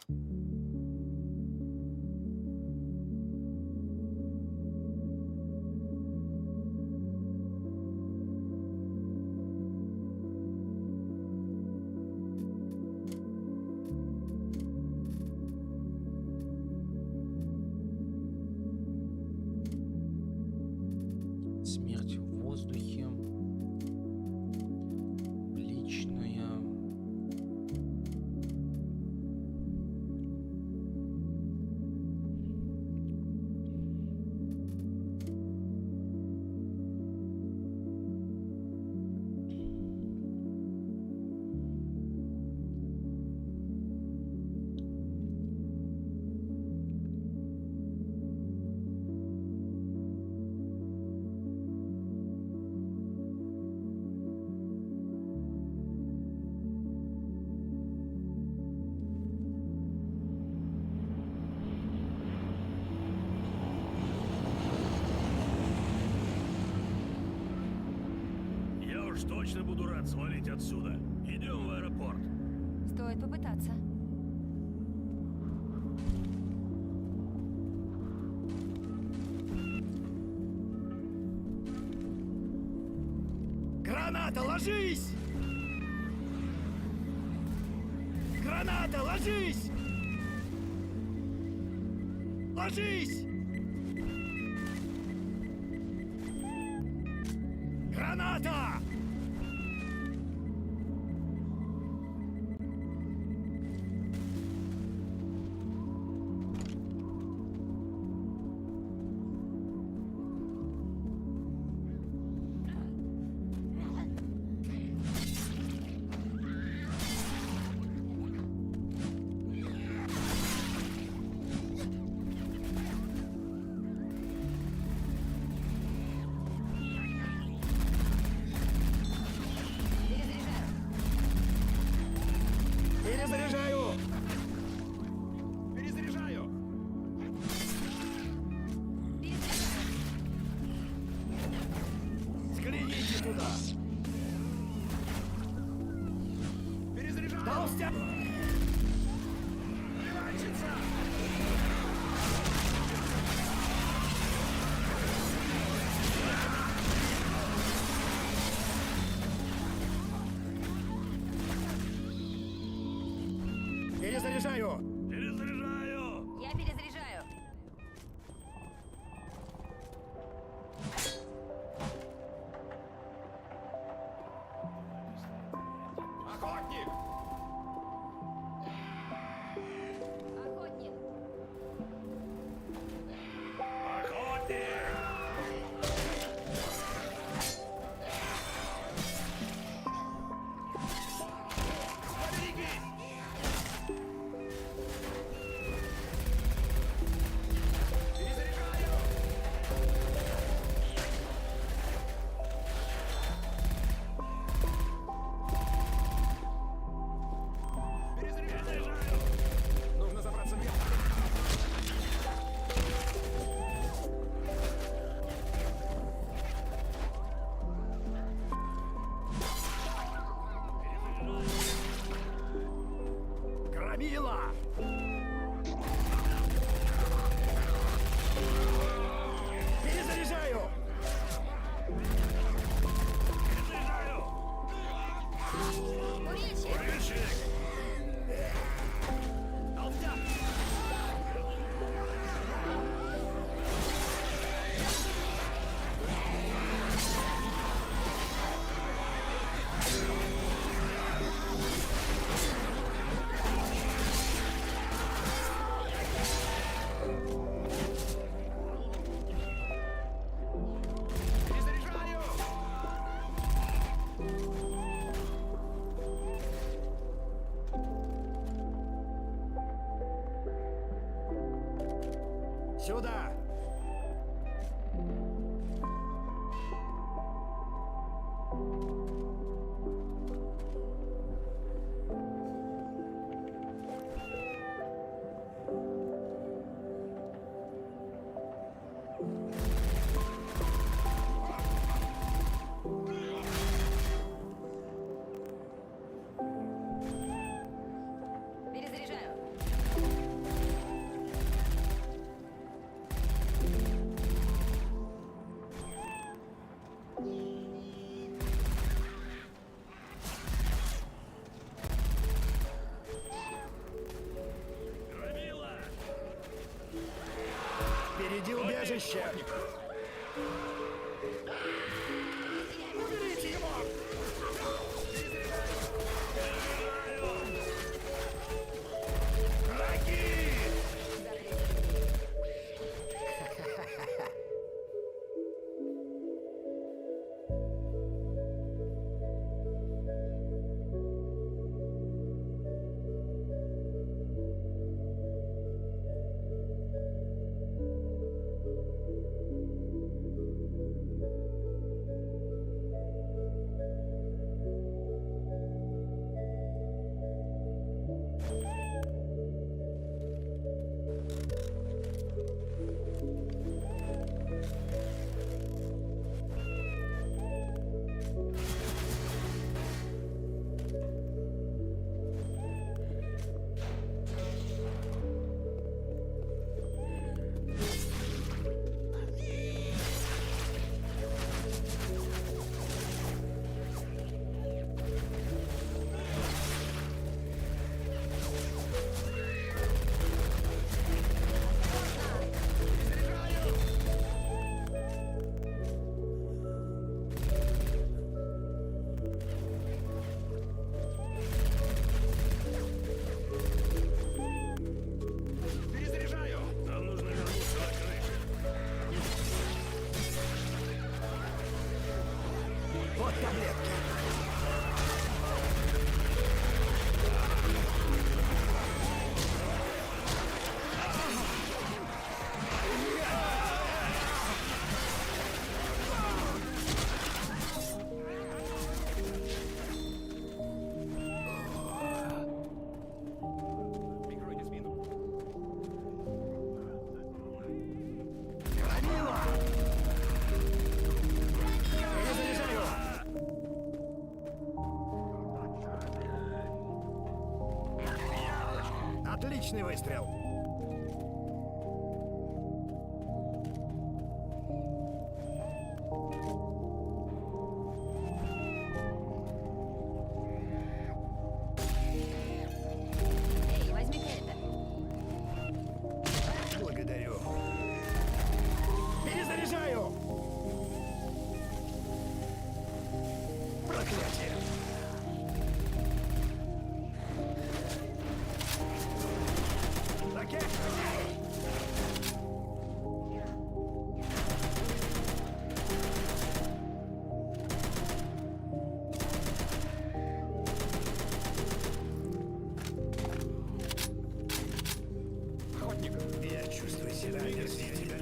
Смерть в воздухе. Личная. Я уж точно буду рад свалить отсюда. Идем в аэропорт. Стоит попытаться. Граната, ложись! Граната, ложись! Ложись! Граната! Перезаряжаю! Перезаряжаю! Взгляните туда! Перезаряжаю! Толстяк! Превратится! Перезаряжаю! Перезаряжаю! Я перезаряжаю. Охотник! Охотник. Охотник! Поберегись! Перезаряжаю! Перезаряжаю! Нужно забраться вверх. Громила! Перезаряжаю! Перезаряжаю! Курильщик. Курильщик! Толстяк! Перезаряжаю! Сюда! Перезаряжаю. Впереди убежище! Уберите его! Враги! Нам нужно вернуться на крышу. Вот таблетки! Громила! Перезаряжаю! Отличный выстрел! Эй, возьми-ка это. Благодарю. Перезаряжаю! Проклятие! Ракет! Охотник! Я чувствую себя омерзительно.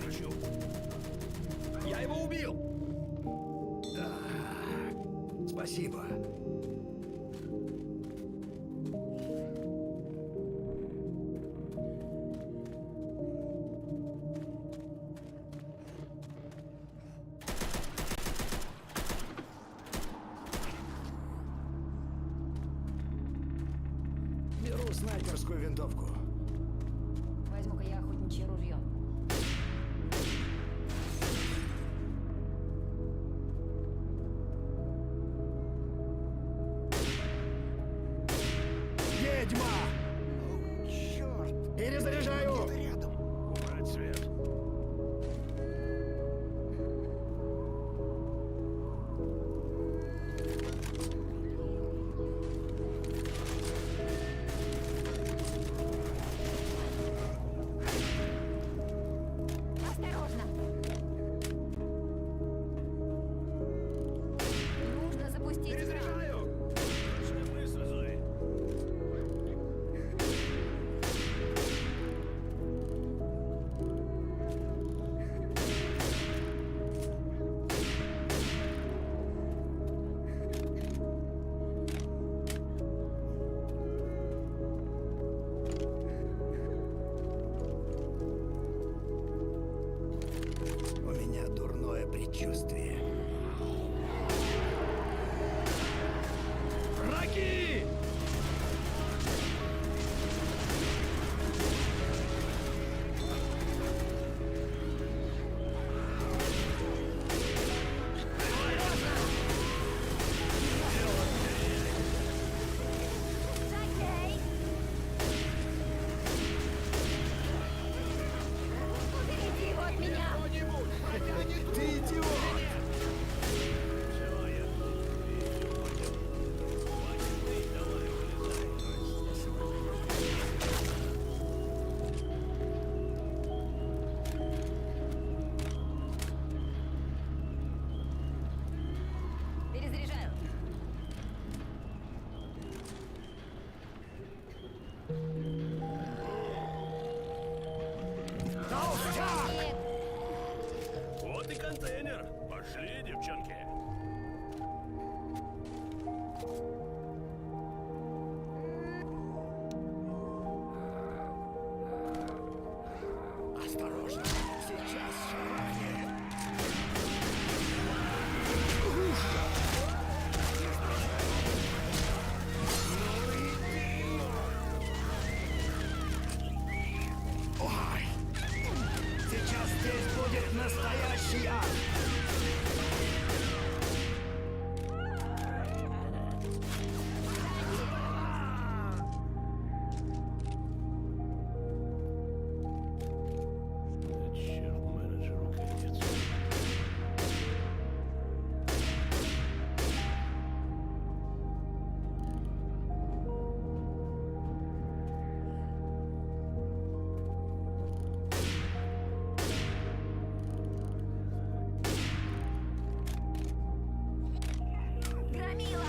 Я его убил! Да. Спасибо. Беру снайперскую винтовку. Возьму-ка я охотничье ружье. Ведьма! Черт! Перезаряжаю! Убрать свет. Осторожно! Нужно запустить кран. Перезаряжаю! Точно быстро, Зои. У меня дурное предчувствие. Враги! Закей! Уберите его контейнер. Пошли, девчонки. Осторожно, сейчас шарахнет. Ой, сейчас здесь будет настоящий ад. Черт, менеджеру конец. Громила!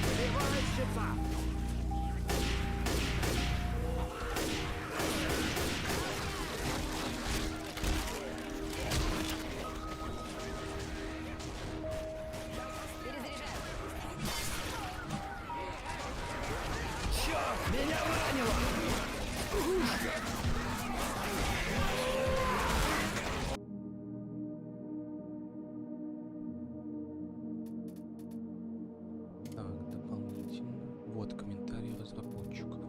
Убивальщица! Перезаряжаю. Черт, меня ранило! Так, дополнительно. Вот комментарии разработчиков.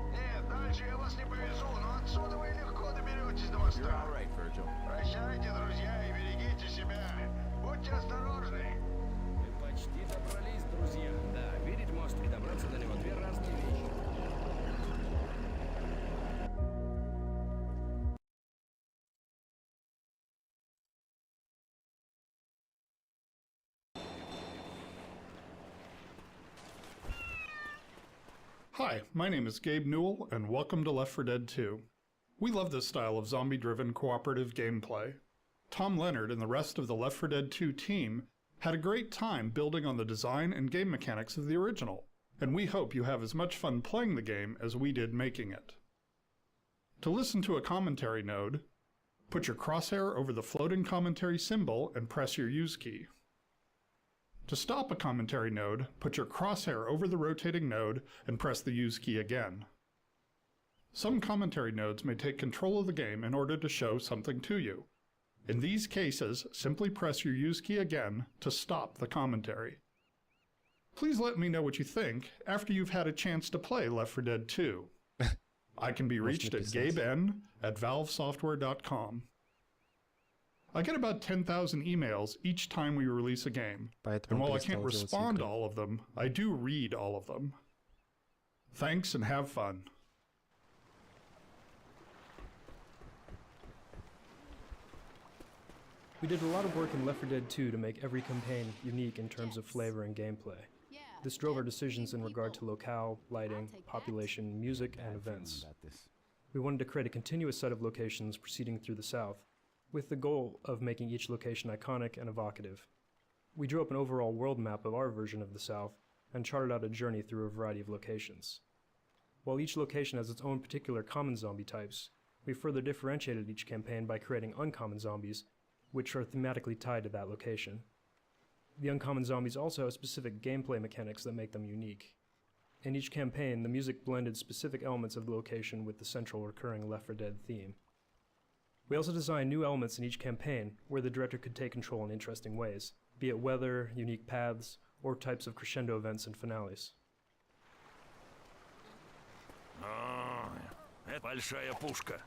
Нет, дальше я вас не повезу, но отсюда вы легко доберетесь до моста. Прощайте, друзья, и берегите себя. Будьте осторожны. Мы почти добрались, друзья. Да, видеть мост и добраться до него две разные вещи. Hi, my name is Gabe Newell, and welcome to Left 4 Dead 2. We love this style of zombie-driven cooperative gameplay. Tom Leonard and the rest of the Left 4 Dead 2 team had a great time building on the design and game mechanics of the original, and we hope you have as much fun playing the game as we did making it. To listen to a commentary node, put your crosshair over the floating commentary symbol and press your use key. To stop a commentary node, put your crosshair over the rotating node and press the use key again. Some commentary nodes may take control of the game in order to show something to you. In these cases, simply press your use key again to stop the commentary. Please let me know what you think after you've had a chance to play Left 4 Dead 2. I can be reached at gaben@valvesoftware.com. I get about 10,000 emails each time we release a game, and while I can't respond to all of them, I do read all of them. Thanks and have fun. We did a lot of work in Left 4 Dead 2 to make every campaign unique in terms of flavor and gameplay. This drove our decisions in regard to locale, lighting, population, music, and events. We wanted to create a continuous set of locations proceeding through the South, with the goal of making each location iconic and evocative. We drew up an overall world map of our version of the South and charted out a journey through a variety of locations. While each location has its own particular common zombie types, we further differentiated each campaign by creating uncommon zombies, which are thematically tied to that location. The uncommon zombies also have specific gameplay mechanics that make them unique. In each campaign, the music blended specific elements of the location with the central recurring Left 4 Dead theme. We also designed new elements in each campaign where the director could take control in interesting ways, be it weather, unique paths, or types of crescendo events and finales. Это большая пушка.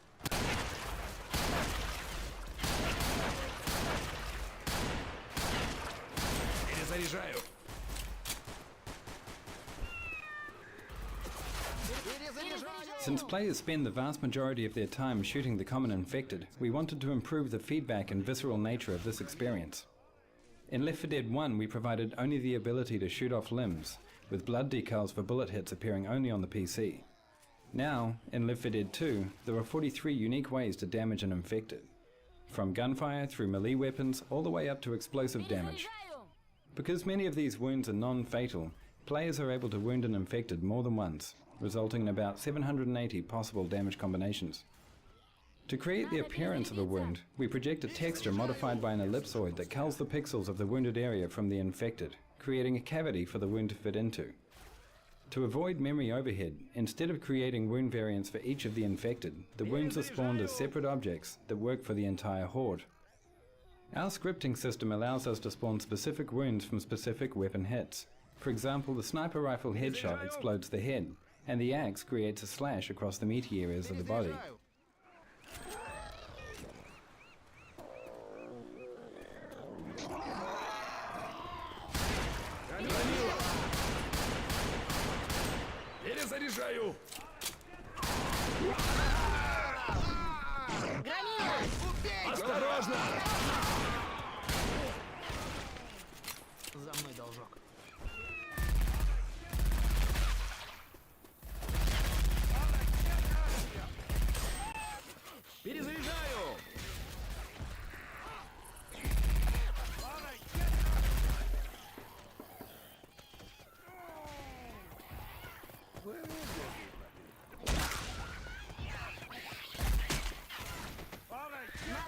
Перезаряжаю. Since players spend the vast majority of their time shooting the common infected, we wanted to improve the feedback and visceral nature of this experience. In Left 4 Dead 1, we provided only the ability to shoot off limbs, with blood decals for bullet hits appearing only on the PC. Now, in Left 4 Dead 2, there are 43 unique ways to damage an infected, from gunfire through melee weapons all the way up to explosive damage. Because many of these wounds are non-fatal, players are able to wound an infected more than once, resulting in about 780 possible damage combinations. To create the appearance of a wound, we project a texture modified by an ellipsoid that culls the pixels of the wounded area from the infected, creating a cavity for the wound to fit into. To avoid memory overhead, instead of creating wound variants for each of the infected, the wounds are spawned as separate objects that work for the entire horde. Our scripting system allows us to spawn specific wounds from specific weapon hits. For example, the sniper rifle headshot explodes the head, and the axe creates a slash across the meaty areas of the body. Перезаряжаю. Осторожно! За мной должок. Перезаряжаю!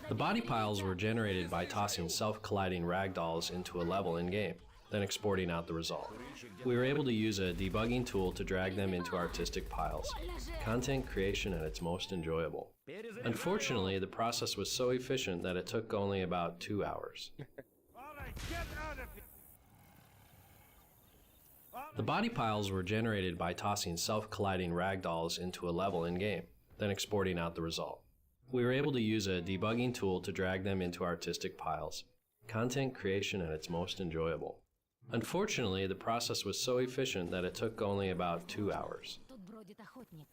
The body piles were generated by tossing self-colliding ragdolls into a level in-game, then exporting out the result. We were able to use a debugging tool to drag them into artistic piles. Content creation at its most enjoyable. Unfortunately, the process was so efficient that it took only about 2 hours. The body piles were generated by tossing self-colliding ragdolls into a level in-game, then exporting out the result. We were able to use a debugging tool to drag them into artistic piles. Content creation at its most enjoyable. Unfortunately, the process was so efficient that it took only about 2 hours. Тут бродит охотник.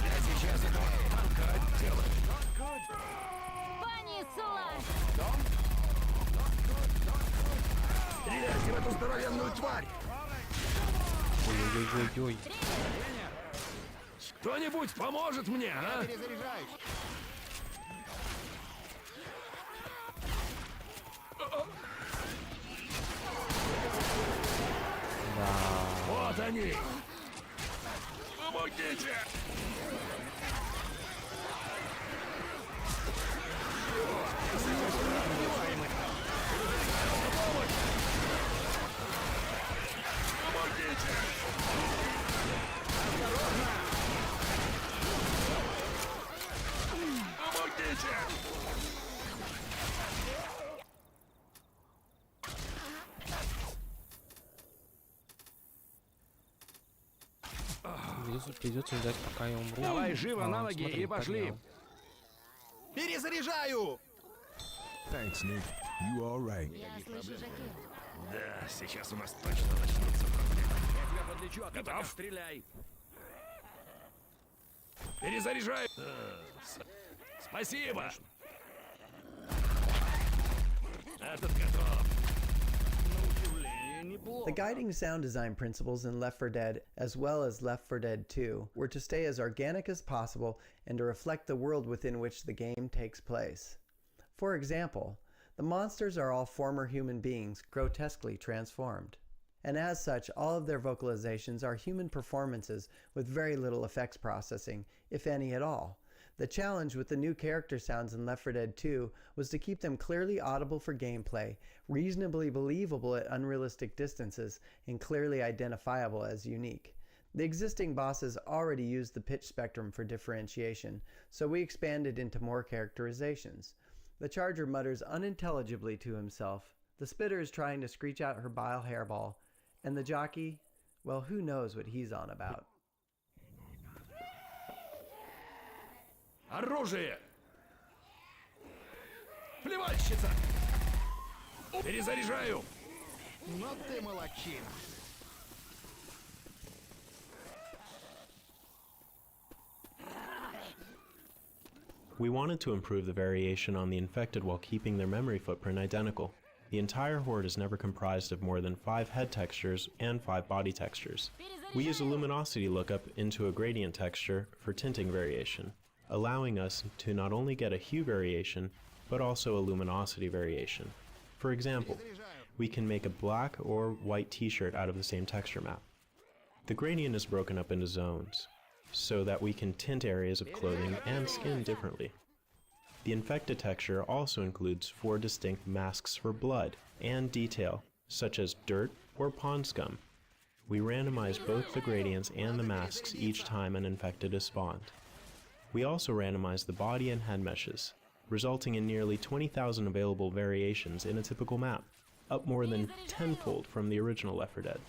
Я сейчас этого танка отделаю. Понеслась! Стреляйте в эту здоровенную тварь! Ой-ой-ой-ой-ой. Кто-нибудь поможет мне, а? Перезаряжаюсь. Вот они! Помогите! Помогите! Помогите! Придется ждать, пока я умру. Давай живо на ноги смотри, и пошли! поднял. Перезаряжаю! Thanks, Nick. You all right? Я слышу Жаки. Да, сейчас у нас точно начнутся проблемы. Я тебя подлечу, а ты пока стреляй. Перезаряжай. Спасибо. Этот готов. The guiding sound design principles in Left 4 Dead, as well as Left 4 Dead 2, were to stay as organic as possible and to reflect the world within which the game takes place. For example, the monsters are all former human beings grotesquely transformed. and as such, all of their vocalizations are human performances with very little effects processing, if any at all. The challenge with the new character sounds in Left 4 Dead 2 was to keep them clearly audible for gameplay, reasonably believable at unrealistic distances, and clearly identifiable as unique. The existing bosses already used the pitch spectrum for differentiation, so we expanded into more characterizations. The Charger mutters unintelligibly to himself, the Spitter is trying to screech out her bile hairball, and the Jockey, well, who knows what he's on about. Оружие! Плевальщица! Перезаряжаю! Но ты молодчина. We wanted to improve the variation on the infected while keeping their memory footprint identical. The entire horde is never comprised of more than 5 head textures and 5 body textures. We use a luminosity lookup into a gradient texture for tinting variation, allowing us to not only get a hue variation, but also a luminosity variation. For example, we can make a black or white t-shirt out of the same texture map. The gradient is broken up into zones, so that we can tint areas of clothing and skin differently. The infected texture also includes 4 distinct masks for blood and detail, such as dirt or pond scum. We randomize both the gradients and the masks each time an infected is spawned. We also randomize the body and head meshes, resulting in nearly 20,000 available variations in a typical map, up more than tenfold from the original Left 4 Dead.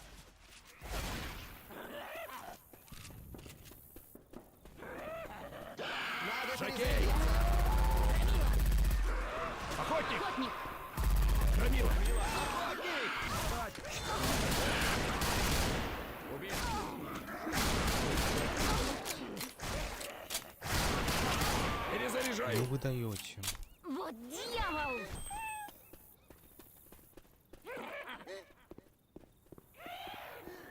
Охотник! Громила! Перезаряжаю! Ну вы даете. Вот дьявол!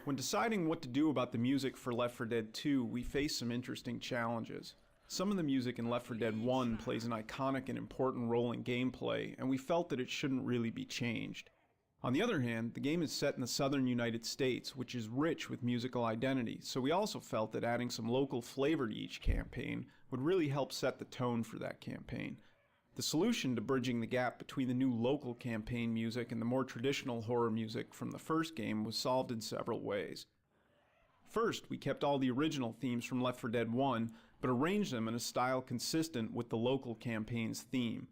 When deciding what to do about the music for Left 4 Dead 2, we faced some interesting challenges. Some of the music in Left 4 Dead 1 plays an iconic and important role in gameplay, and we felt that it shouldn't really be changed. On the other hand, the game is set in the southern United States, which is rich with musical identity, so we also felt that adding some local flavor to each campaign would really help set the tone for that campaign. The solution to bridging the gap between the new local campaign music and the more traditional horror music from the first game was solved in several ways. First, we kept all the original themes from Left 4 Dead 1, but arranged them in a style consistent with the local campaign's theme.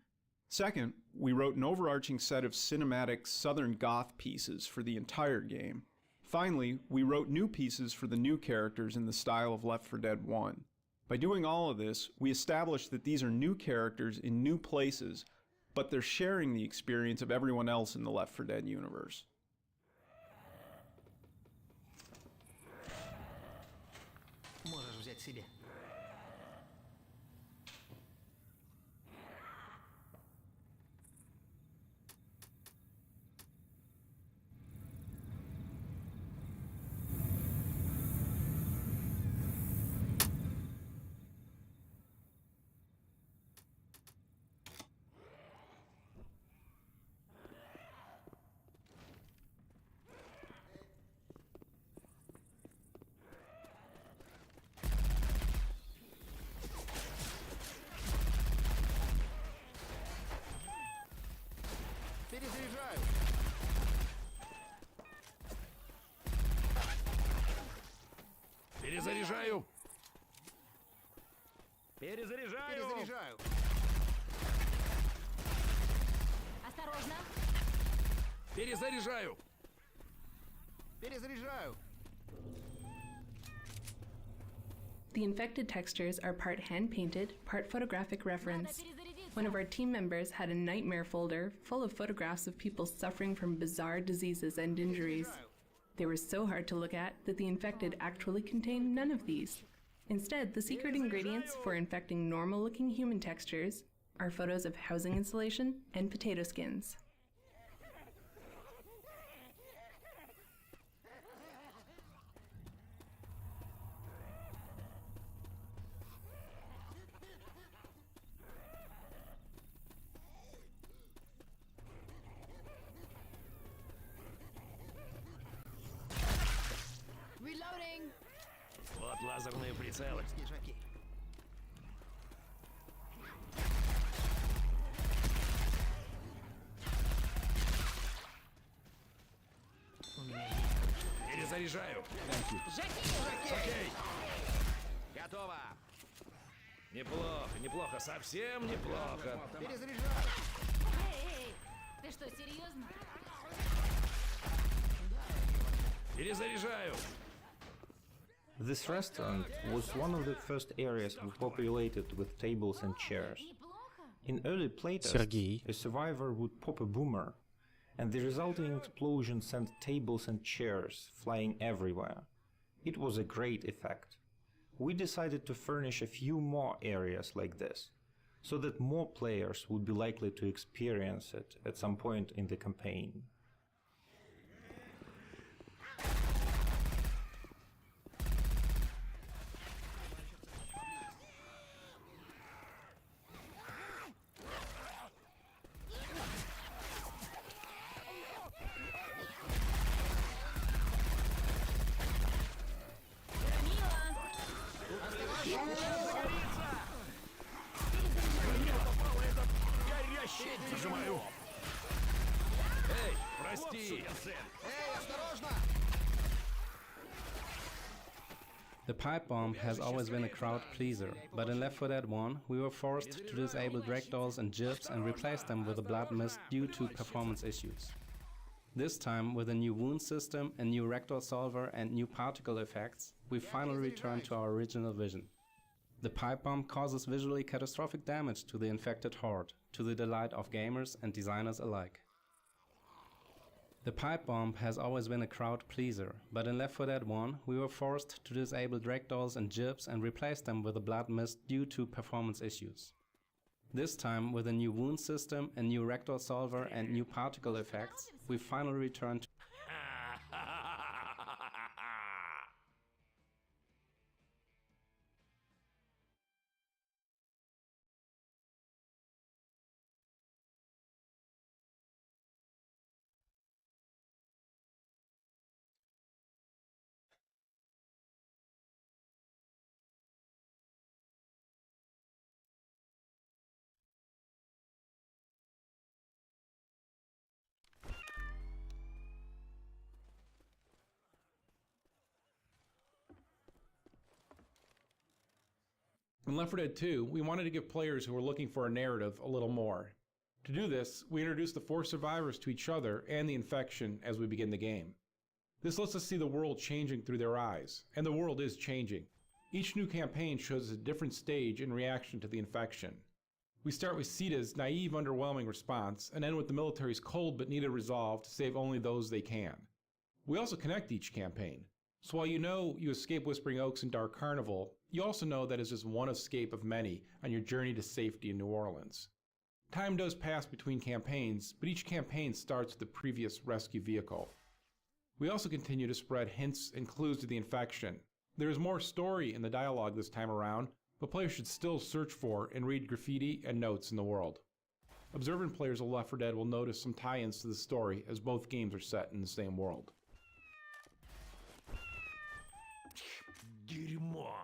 Second, we wrote an overarching set of cinematic Southern Goth pieces for the entire game. Finally, we wrote new pieces for the new characters in the style of Left 4 Dead 1. By doing all of this, we established that these are new characters in new places, but they're sharing the experience of everyone else in the Left 4 Dead universe. Можешь взять себе. Перезаряжаю! Перезаряжаю! Перезаряжаю. Осторожно! Перезаряжаю! Перезаряжаю. The infected textures are part hand-painted, part photographic reference. One of our team members had a nightmare folder full of photographs of people suffering from bizarre diseases and injuries. They were so hard to look at that the infected actually contained none of these. Instead, the secret ingredients for infecting normal-looking human textures are photos of housing insulation and potato skins. прицелы. Снежаки. Перезаряжаю. Окей. Готово. Неплохо, неплохо, совсем неплохо. Перезаряжаю. Эй, ты что, серьезно? Перезаряжаю. This restaurant was one of the first areas we populated with tables and chairs. In early playtests, Сергей. a survivor would pop a boomer, and the resulting explosion sent tables and chairs flying everywhere. It was a great effect. We decided to furnish a few more areas like this, so that more players would be likely to experience it at some point in the campaign. Зажимаю. Эй, прости. Эй, осторожно! The pipe bomb has always been a crowd pleaser, but in Left 4 Dead 1, we were forced to disable ragdolls and gibs and replace them with a blood mist due to performance issues. This time, with a new wound system, a new ragdoll solver and new particle effects, we finally returned to our original vision. The pipe bomb causes visually catastrophic damage to the infected horde, to the delight of gamers and designers alike. The pipe bomb has always been a crowd pleaser, but in Left 4 Dead 1, we were forced to disable ragdolls and gibs and replace them with a blood mist due to performance issues. This time, with a new wound system, a new ragdoll solver and new particle effects, we finally returned to In Left 4 Dead 2, we wanted to give players who were looking for a narrative a little more. To do this, we introduced the 4 survivors to each other and the infection as we begin the game. This lets us see the world changing through their eyes, and the world is changing. Each new campaign shows a different stage in reaction to the infection. We start with Sita's naive, underwhelming response, and end with the military's cold but needed resolve to save only those they can. We also connect each campaign. So while you know you escape Whispering Oaks and Dark Carnival, you also know that it's just one escape of many on your journey to safety in New Orleans. Time does pass between campaigns, but each campaign starts with the previous rescue vehicle. We also continue to spread hints and clues to the infection. There is more story in the dialogue this time around, but players should still search for and read graffiti and notes in the world. Observant players of Left 4 Dead will notice some tie-ins to the story as both games are set in the same world. Дерьмо.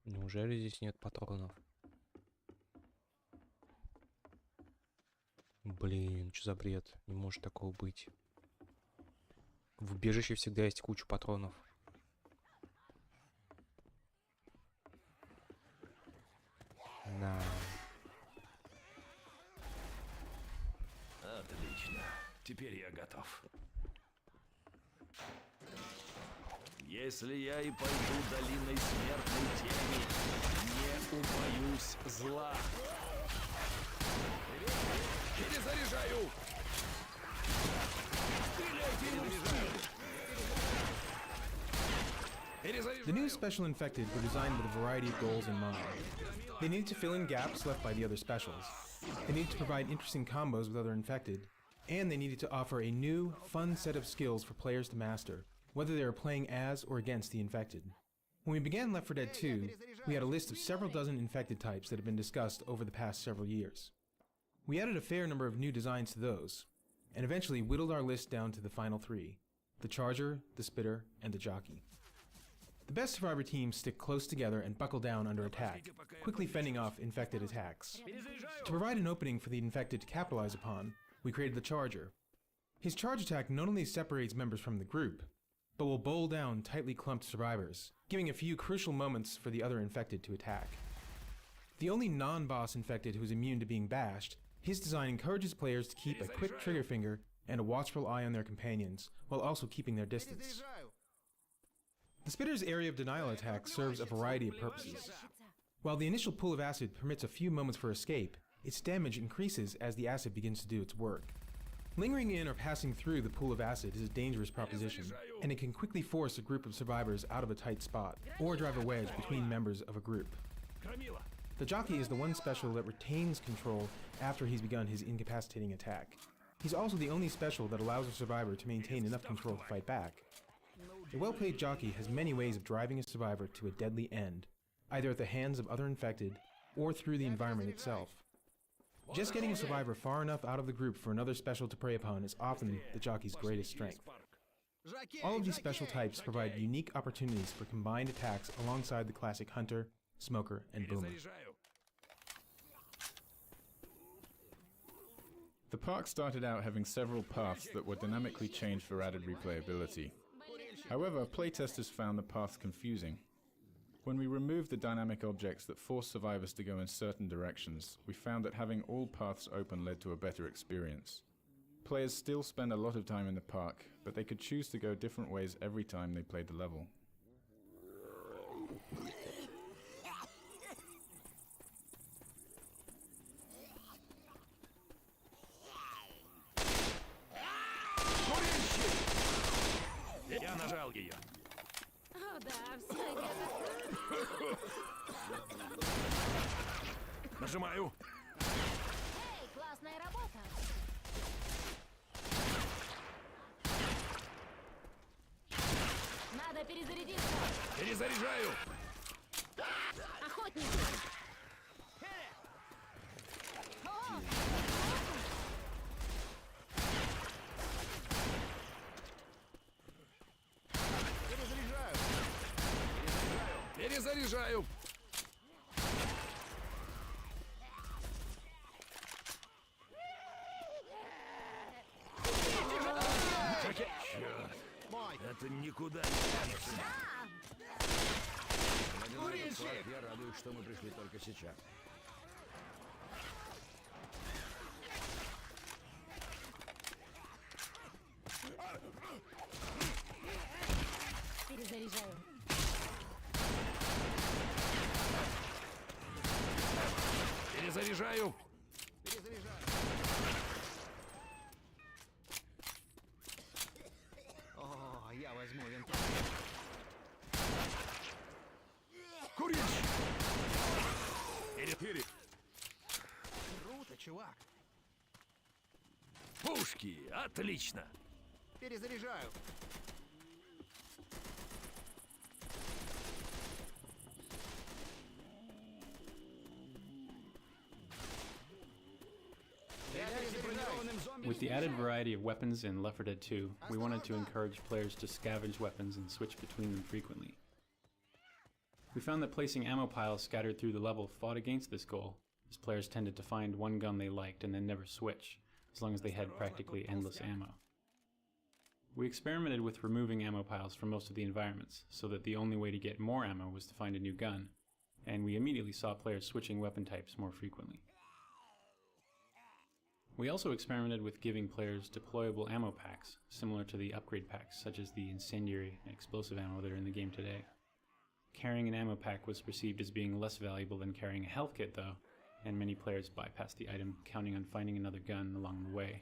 Неужели здесь нет патронов? Блин, что за бред? Не может такого быть. В убежище всегда есть куча патронов. Да. Отлично. Теперь я готов. Если я и пойду долиной смертной тени, не убоюсь зла. Перезаряжаю! The new special infected were designed with a variety of goals in mind. They needed to fill in gaps left by the other specials. They needed to provide interesting combos with other infected, and they needed to offer a new, fun set of skills for players to master, whether they were playing as or against the infected. When we began Left 4 Dead 2, we had a list of several dozen infected types that had been discussed over the past several years. We added a fair number of new designs to those, and eventually whittled our list down to the final 3, the Charger, the Spitter, and the Jockey. The best survivor teams stick close together and buckle down under attack, quickly fending off infected attacks. To provide an opening for the infected to capitalize upon, we created the Charger. His charge attack not only separates members from the group, but will bowl down tightly clumped survivors, giving a few crucial moments for the other infected to attack. The only non-boss infected who is immune to being bashed, his design encourages players to keep a quick trigger finger and a watchful eye on their companions, while also keeping their distance. The Spitter's area of denial attack serves a variety of purposes. While the initial pool of acid permits a few moments for escape, its damage increases as the acid begins to do its work. Lingering in or passing through the pool of acid is a dangerous proposition, and it can quickly force a group of survivors out of a tight spot, or drive a wedge between members of a group. The Jockey is the one special that retains control after he's begun his incapacitating attack. He's also the only special that allows a survivor to maintain enough control to fight back. A well-played Jockey has many ways of driving a survivor to a deadly end, either at the hands of other infected, or through the environment itself. Just getting a survivor far enough out of the group for another special to prey upon is often the Jockey's greatest strength. All of these special types provide unique opportunities for combined attacks alongside the classic Hunter, Smoker, and Boomer. The park started out having several paths that were dynamically changed for added replayability. However, playtesters found the paths confusing. When we removed the dynamic objects that forced survivors to go in certain directions, we found that having all paths open led to a better experience. Players still spend a lot of time in the park, but they could choose to go different ways every time they played the level. Я нажал ее. О, да, все идет. Нажимаю. Эй, классная работа. Надо перезарядиться. Перезаряжаю. Охотник. Перезаряжаю. Черт, это никуда не денется. Я радуюсь, что мы пришли только сейчас. Перезаряжаю. Перезаряжаю. О, я возьму винтовку. Курильщик. Перед. Круто, чувак. Пушки. Отлично. Перезаряжаю. With the added variety of weapons in Left 4 Dead 2, we wanted to encourage players to scavenge weapons and switch between them frequently. We found that placing ammo piles scattered through the level fought against this goal, as players tended to find one gun they liked and then never switch, as long as they had practically endless ammo. We experimented with removing ammo piles from most of the environments, so that the only way to get more ammo was to find a new gun, and we immediately saw players switching weapon types more frequently. We also experimented with giving players deployable ammo packs, similar to the upgrade packs such as the incendiary and explosive ammo that are in the game today. Carrying an ammo pack was perceived as being less valuable than carrying a health kit though, and many players bypassed the item, counting on finding another gun along the way.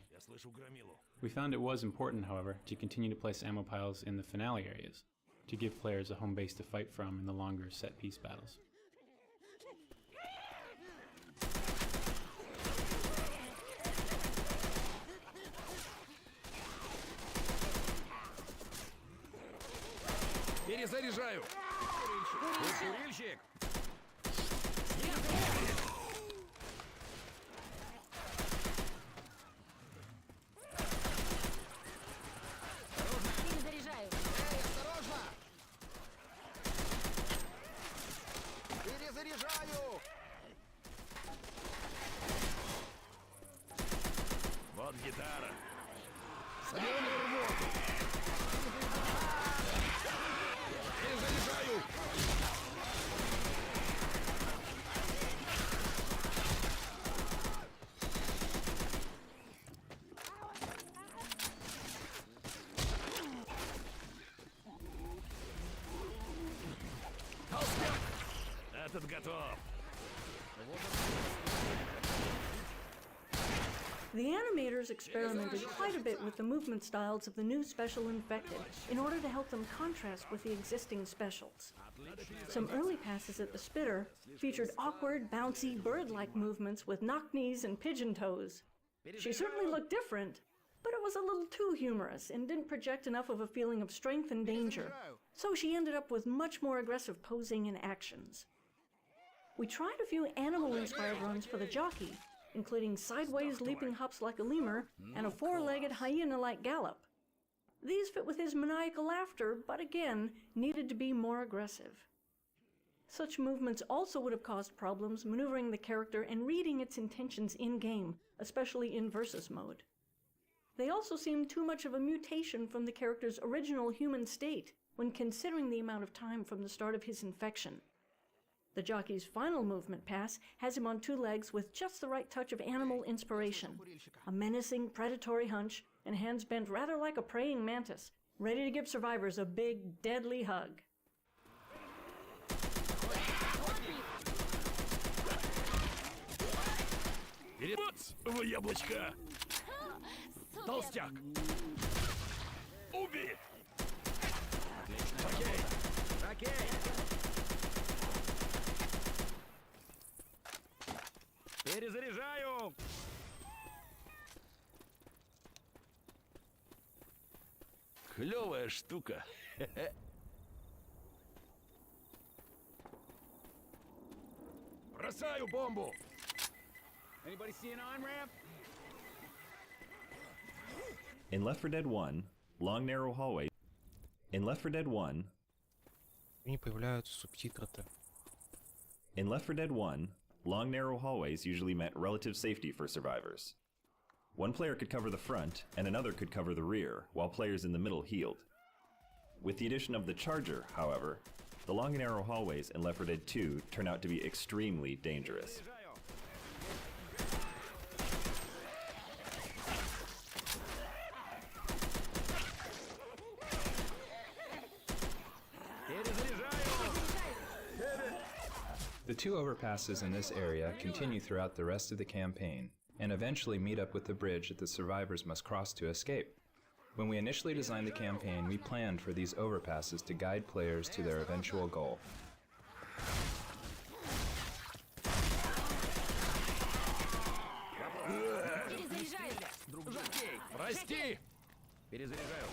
We found it was important, however, to continue to place ammo piles in the finale areas, to give players a home base to fight from in the longer set-piece battles. Перезаряжаю. Курильщик. Перезаряжаю! Толстяк! Этот готов! The animators experimented quite a bit with the movement styles of the new special infected in order to help them contrast with the existing specials. Some early passes at the spitter featured awkward, bouncy, bird-like movements with knock knees and pigeon toes. She certainly looked different, but it was a little too humorous and didn't project enough of a feeling of strength and danger, so she ended up with much more aggressive posing and actions. We tried a few animal-inspired runs for the jockey, including sideways leaping hops like a lemur and a four-legged hyena-like gallop. These fit with his maniacal laughter, but again, needed to be more aggressive. Such movements also would have caused problems maneuvering the character and reading its intentions in-game, especially in versus mode. They also seemed too much of a mutation from the character's original human state when considering the amount of time from the start of his infection. The jockey's final movement pass has him on two legs with just the right touch of animal inspiration, a menacing, predatory hunch, and hands bent rather like a praying mantis, ready to give survivors a big, deadly hug. Перебац в яблочко! Толстяк! Убит! Окей! Окей! Перезаряжаю! Клевая штука. Бросаю бомбу! Anybody see an on-ramp? In Left 4 Dead 1, long narrow hallways. In Left 4 Dead 1. Не появляются субтитры-то. In Left 4 Dead 1, long narrow hallways usually meant relative safety for survivors. One player could cover the front, and another could cover the rear, while players in the middle healed. With the addition of the charger, however, the long and narrow hallways in Left 4 Dead 2 turn out to be extremely dangerous. The two overpasses in this area continue throughout the rest of the campaign, and eventually meet up with the bridge that the survivors must cross to escape. When we initially designed the campaign, we planned for these overpasses to guide players to their eventual goal. Прости! Перезаряжаю.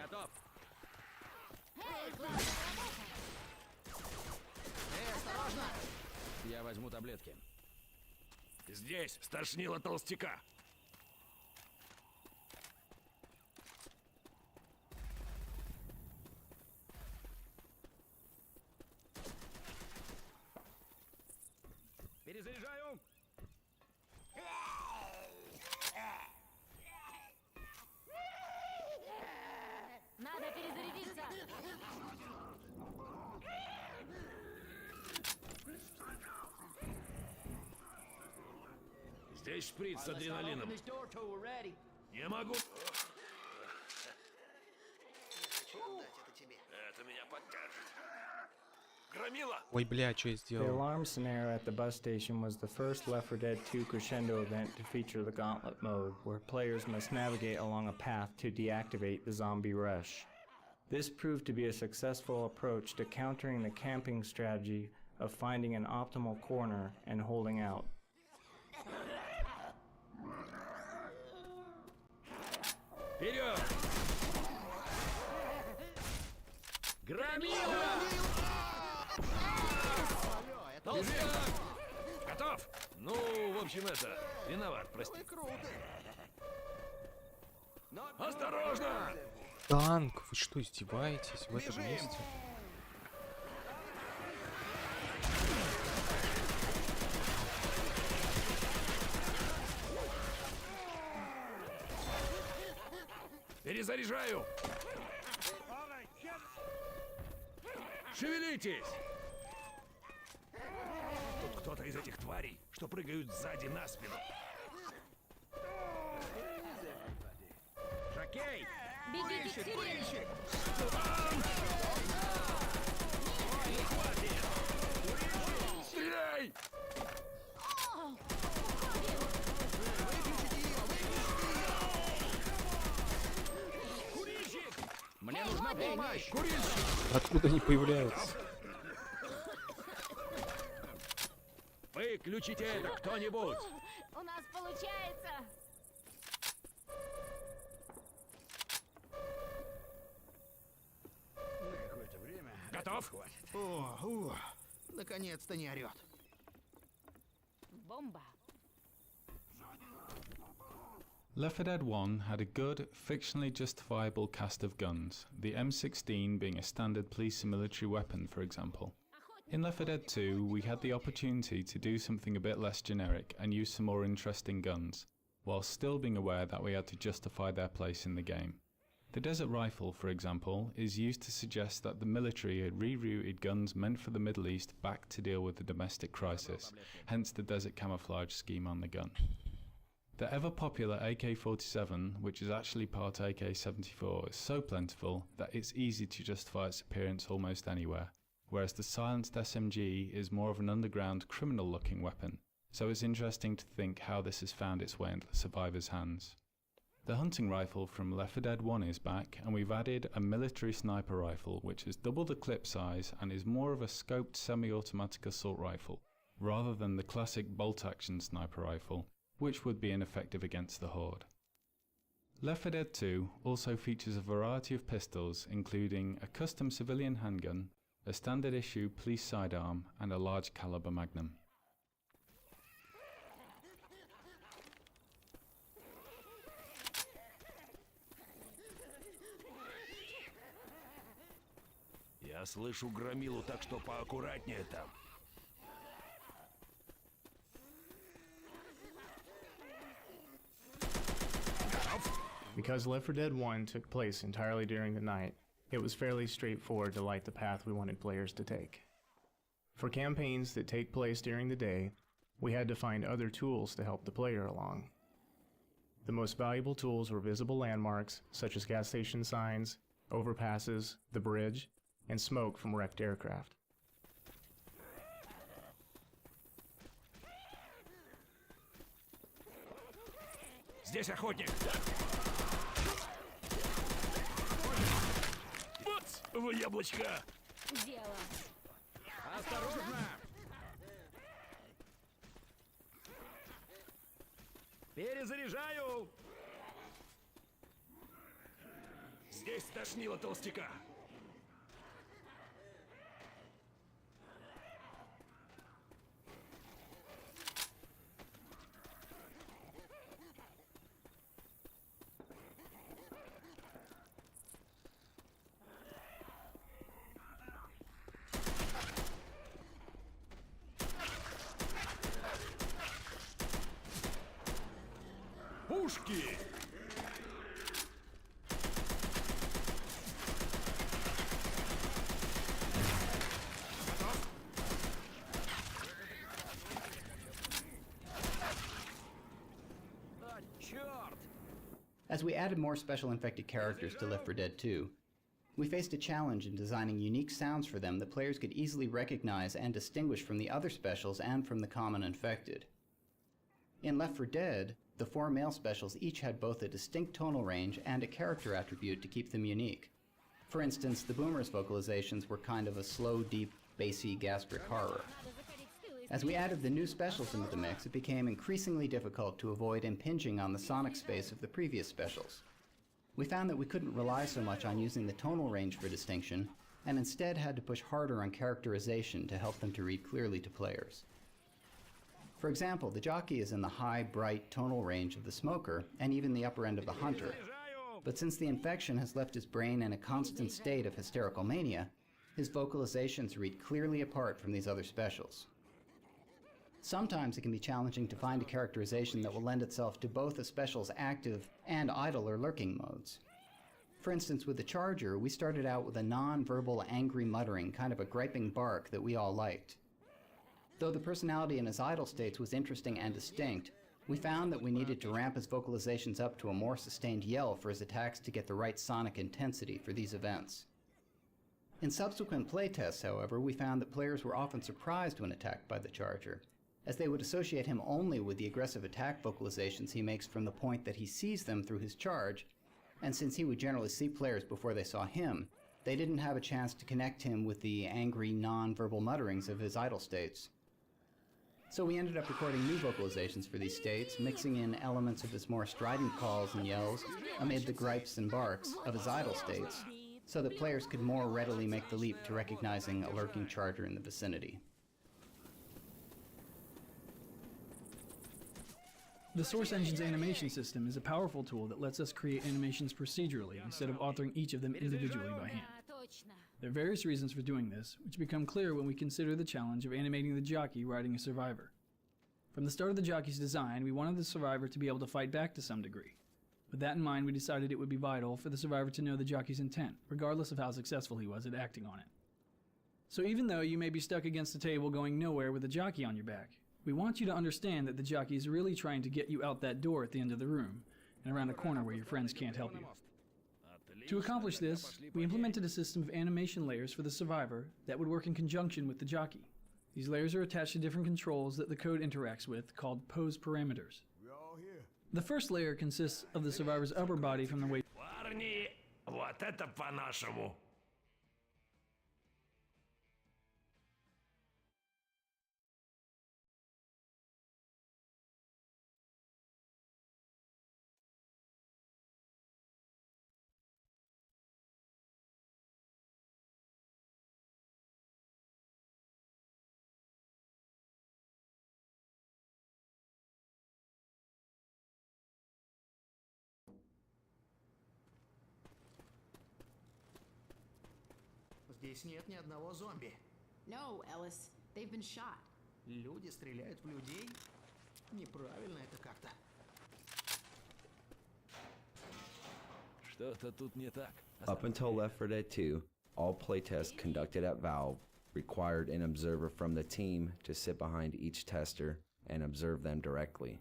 Готов. Осторожно! Я возьму таблетки. Здесь стошнило толстяка. Перезаряжаю. Надо перезарядиться. Здесь шприц с адреналином. Не могу. Это меня поддержит. Громила! Ой, бля, что я The сделал? alarm scenario at the bus station was the first Left 4 Dead 2 crescendo event to feature the Gauntlet mode, where players must navigate along a path to deactivate the zombie rush. This proved to be a successful approach to countering the camping strategy of finding an optimal corner and holding out. Вперед! Громила! Толстяк! Готов? Ну, в общем, это... Виноват, прости. Осторожно! Танк! Вы что, издеваетесь в этом месте? Перезаряжаю! Шевелитесь! Тут кто-то из этих тварей, что прыгают сзади на спину. Жокей! Бегите к сирене! Стреляй! Мне нужна помощь! Курильщик! Откуда они появляются? Выключите это, кто-нибудь! У нас получается! На какое-то время. Готов? Наконец-то не орет. Бомба! Left 4 Dead 1 had a good, fictionally justifiable cast of guns, the M16 being a standard police and military weapon, for example. In Left 4 Dead 2, we had the opportunity to do something a bit less generic and use some more interesting guns, while still being aware that we had to justify their place in the game. The desert rifle, for example, is used to suggest that the military had rerouted guns meant for the Middle East back to deal with the domestic crisis, hence the desert camouflage scheme on the gun. The ever-popular AK-47, which is actually part AK-74, is so plentiful that it's easy to justify its appearance almost anywhere, whereas the silenced SMG is more of an underground, criminal-looking weapon, so it's interesting to think how this has found its way into the survivors' hands. The hunting rifle from Left 4 Dead 1 is back, and we've added a military sniper rifle, which is double the clip size and is more of a scoped semi-automatic assault rifle, rather than the classic bolt-action sniper rifle, which would be ineffective against the Horde. Left 4 Dead 2 also features a variety of pistols, including a custom civilian handgun, a standard issue police sidearm, and a large caliber magnum. Я слышу громилу, так что поаккуратнее там. Because Left 4 Dead 1 took place entirely during the night, it was fairly straightforward to light the path we wanted players to take. For campaigns that take place during the day, we had to find other tools to help the player along. The most valuable tools were visible landmarks, such as gas station signs, overpasses, the bridge, and smoke from wrecked aircraft. Здесь охотник! Бац! В яблочко! Дело! Осторожно! Перезаряжаю! Здесь тошнило толстяка! Пушки! As we added more special infected characters to Left 4 Dead 2, we faced a challenge in designing unique sounds for them that players could easily recognize and distinguish from the other specials and from the common infected. In Left 4 Dead, the 4 male specials each had both a distinct tonal range and a character attribute to keep them unique. For instance, the boomers' vocalizations were kind of a slow, deep, bassy, gastric horror. As we added the new specials into the mix, it became increasingly difficult to avoid impinging on the sonic space of the previous specials. We found that we couldn't rely so much on using the tonal range for distinction, and instead had to push harder on characterization to help them to read clearly to players. For example, the jockey is in the high, bright tonal range of the smoker, and even the upper end of the hunter. But since the infection has left his brain in a constant state of hysterical mania, his vocalizations read clearly apart from these other specials. Sometimes it can be challenging to find a characterization that will lend itself to both a special's active and idle or lurking modes. For instance, with the Charger, we started out with a non-verbal angry muttering, kind of a griping bark that we all liked. Though the personality in his idle states was interesting and distinct, we found that we needed to ramp his vocalizations up to a more sustained yell for his attacks to get the right sonic intensity for these events. In subsequent playtests, however, we found that players were often surprised when attacked by the Charger, as they would associate him only with the aggressive attack vocalizations he makes from the point that he sees them through his charge, and since he would generally see players before they saw him, they didn't have a chance to connect him with the angry, non-verbal mutterings of his idle states. So we ended up recording new vocalizations for these states, mixing in elements of his more strident calls and yells amid the gripes and barks of his idle states, so that players could more readily make the leap to recognizing a lurking Charger in the vicinity. The Source Engine's animation system is a powerful tool that lets us create animations procedurally instead of authoring each of them individually by hand. There are various reasons for doing this, which become clear when we consider the challenge of animating the jockey riding a survivor. From the start of the jockey's design, we wanted the survivor to be able to fight back to some degree. With that in mind, we decided it would be vital for the survivor to know the jockey's intent, regardless of how successful he was at acting on it. So even though you may be stuck against a table going nowhere with a jockey on your back, we want you to understand that the jockey is really trying to get you out that door at the end of the room and around a corner where your friends can't help you. To accomplish this, we implemented a system of animation layers for the survivor that would work in conjunction with the jockey. These layers are attached to different controls that the code interacts with, called pose parameters. The first layer consists of the survivor's upper body from the waist. Парни, вот это по-нашему. Здесь нет ни одного зомби. No, Ellis. They've been shot. Люди стреляют в людей? Неправильно это как-то. Что-то тут не так. Up until Left 4 Dead 2, all playtests conducted at Valve required an observer from the team to sit behind each tester and observe them directly.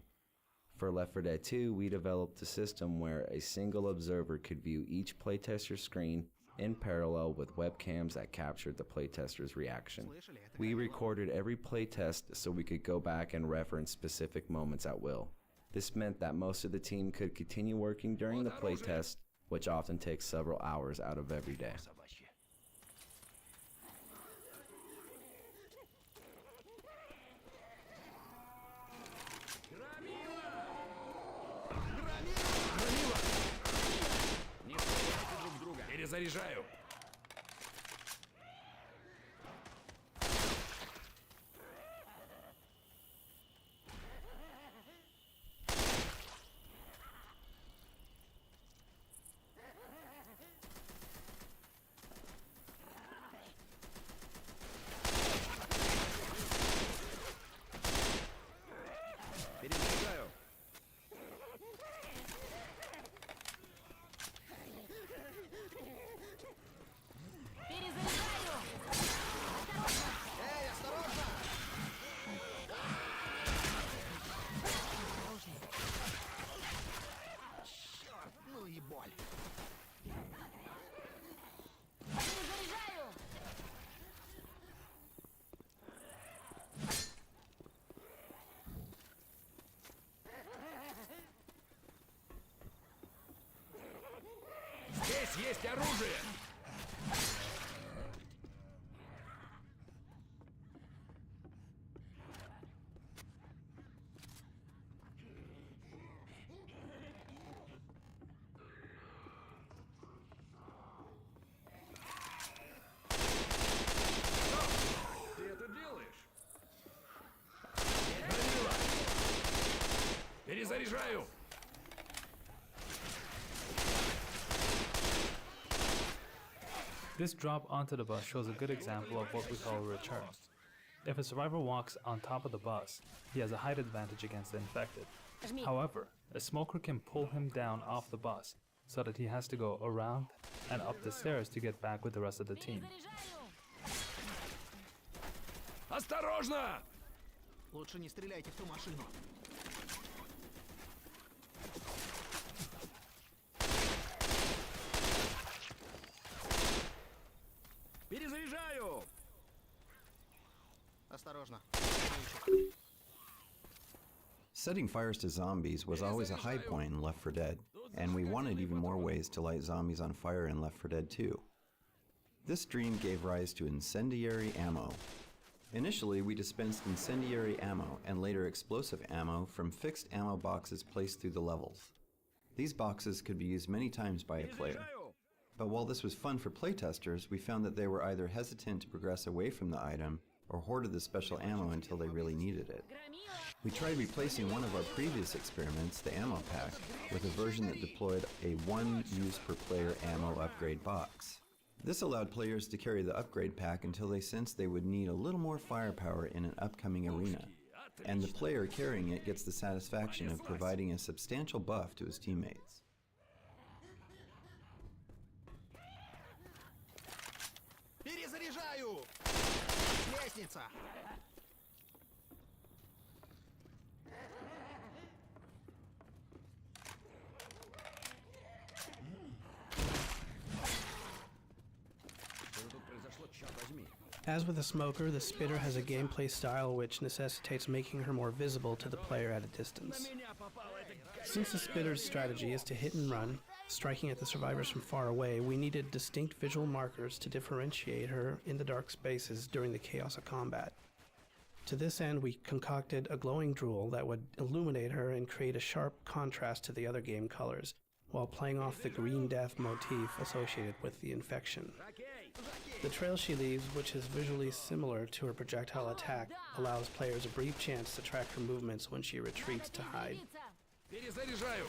For Left 4 Dead 2, we developed a system where a single observer could view each playtester's screen in parallel with webcams that captured the playtester's reaction. We recorded every playtest so we could go back and reference specific moments at will. This meant that most of the team could continue working during the playtest, which often takes several hours out of every day. Перезаряжаю. Перезаряжаю. Эй, осторожно! Черт, ну и боль. Здесь есть оружие. Ты это делаешь? Громила! Перезаряжаю! This drop onto the bus shows a good example of what we call a return. If a survivor walks on top of the bus, he has a height advantage against the infected. However, a smoker can pull him down off the bus so that he has to go around and up the stairs to get back with the rest of the team. Осторожно! Лучше не стреляйте в ту машину. Перезаряжаю! Осторожно. Setting fires to zombies was always a high point in Left 4 Dead, and we wanted even more ways to light zombies on fire in Left 4 Dead 2. This dream gave rise to incendiary ammo. Initially, we dispensed incendiary ammo and later explosive ammo from fixed ammo boxes placed through the levels. These boxes could be used many times by a player. But while this was fun for playtesters, we found that they were either hesitant to progress away from the item or hoarded the special ammo until they really needed it. We tried replacing one of our previous experiments, the ammo pack, with a version that deployed a one-use-per-player ammo upgrade box. This allowed players to carry the upgrade pack until they sensed they would need a little more firepower in an upcoming arena, and the player carrying it gets the satisfaction of providing a substantial buff to his teammates. Перезаряжаю! Лестница! As with a smoker, the Spitter has a gameplay style which necessitates making her more visible to the player at a distance. Since the Spitter's strategy is to hit and run, striking at the survivors from far away, we needed distinct visual markers to differentiate her in the dark spaces during the chaos of combat. To this end, we concocted a glowing drool that would illuminate her and create a sharp contrast to the other game colors, while playing off the green death motif associated with the infection. The trail she leaves, which is visually similar to her projectile attack, allows players a brief chance to track her movements when she retreats to hide. Перезаряжаю!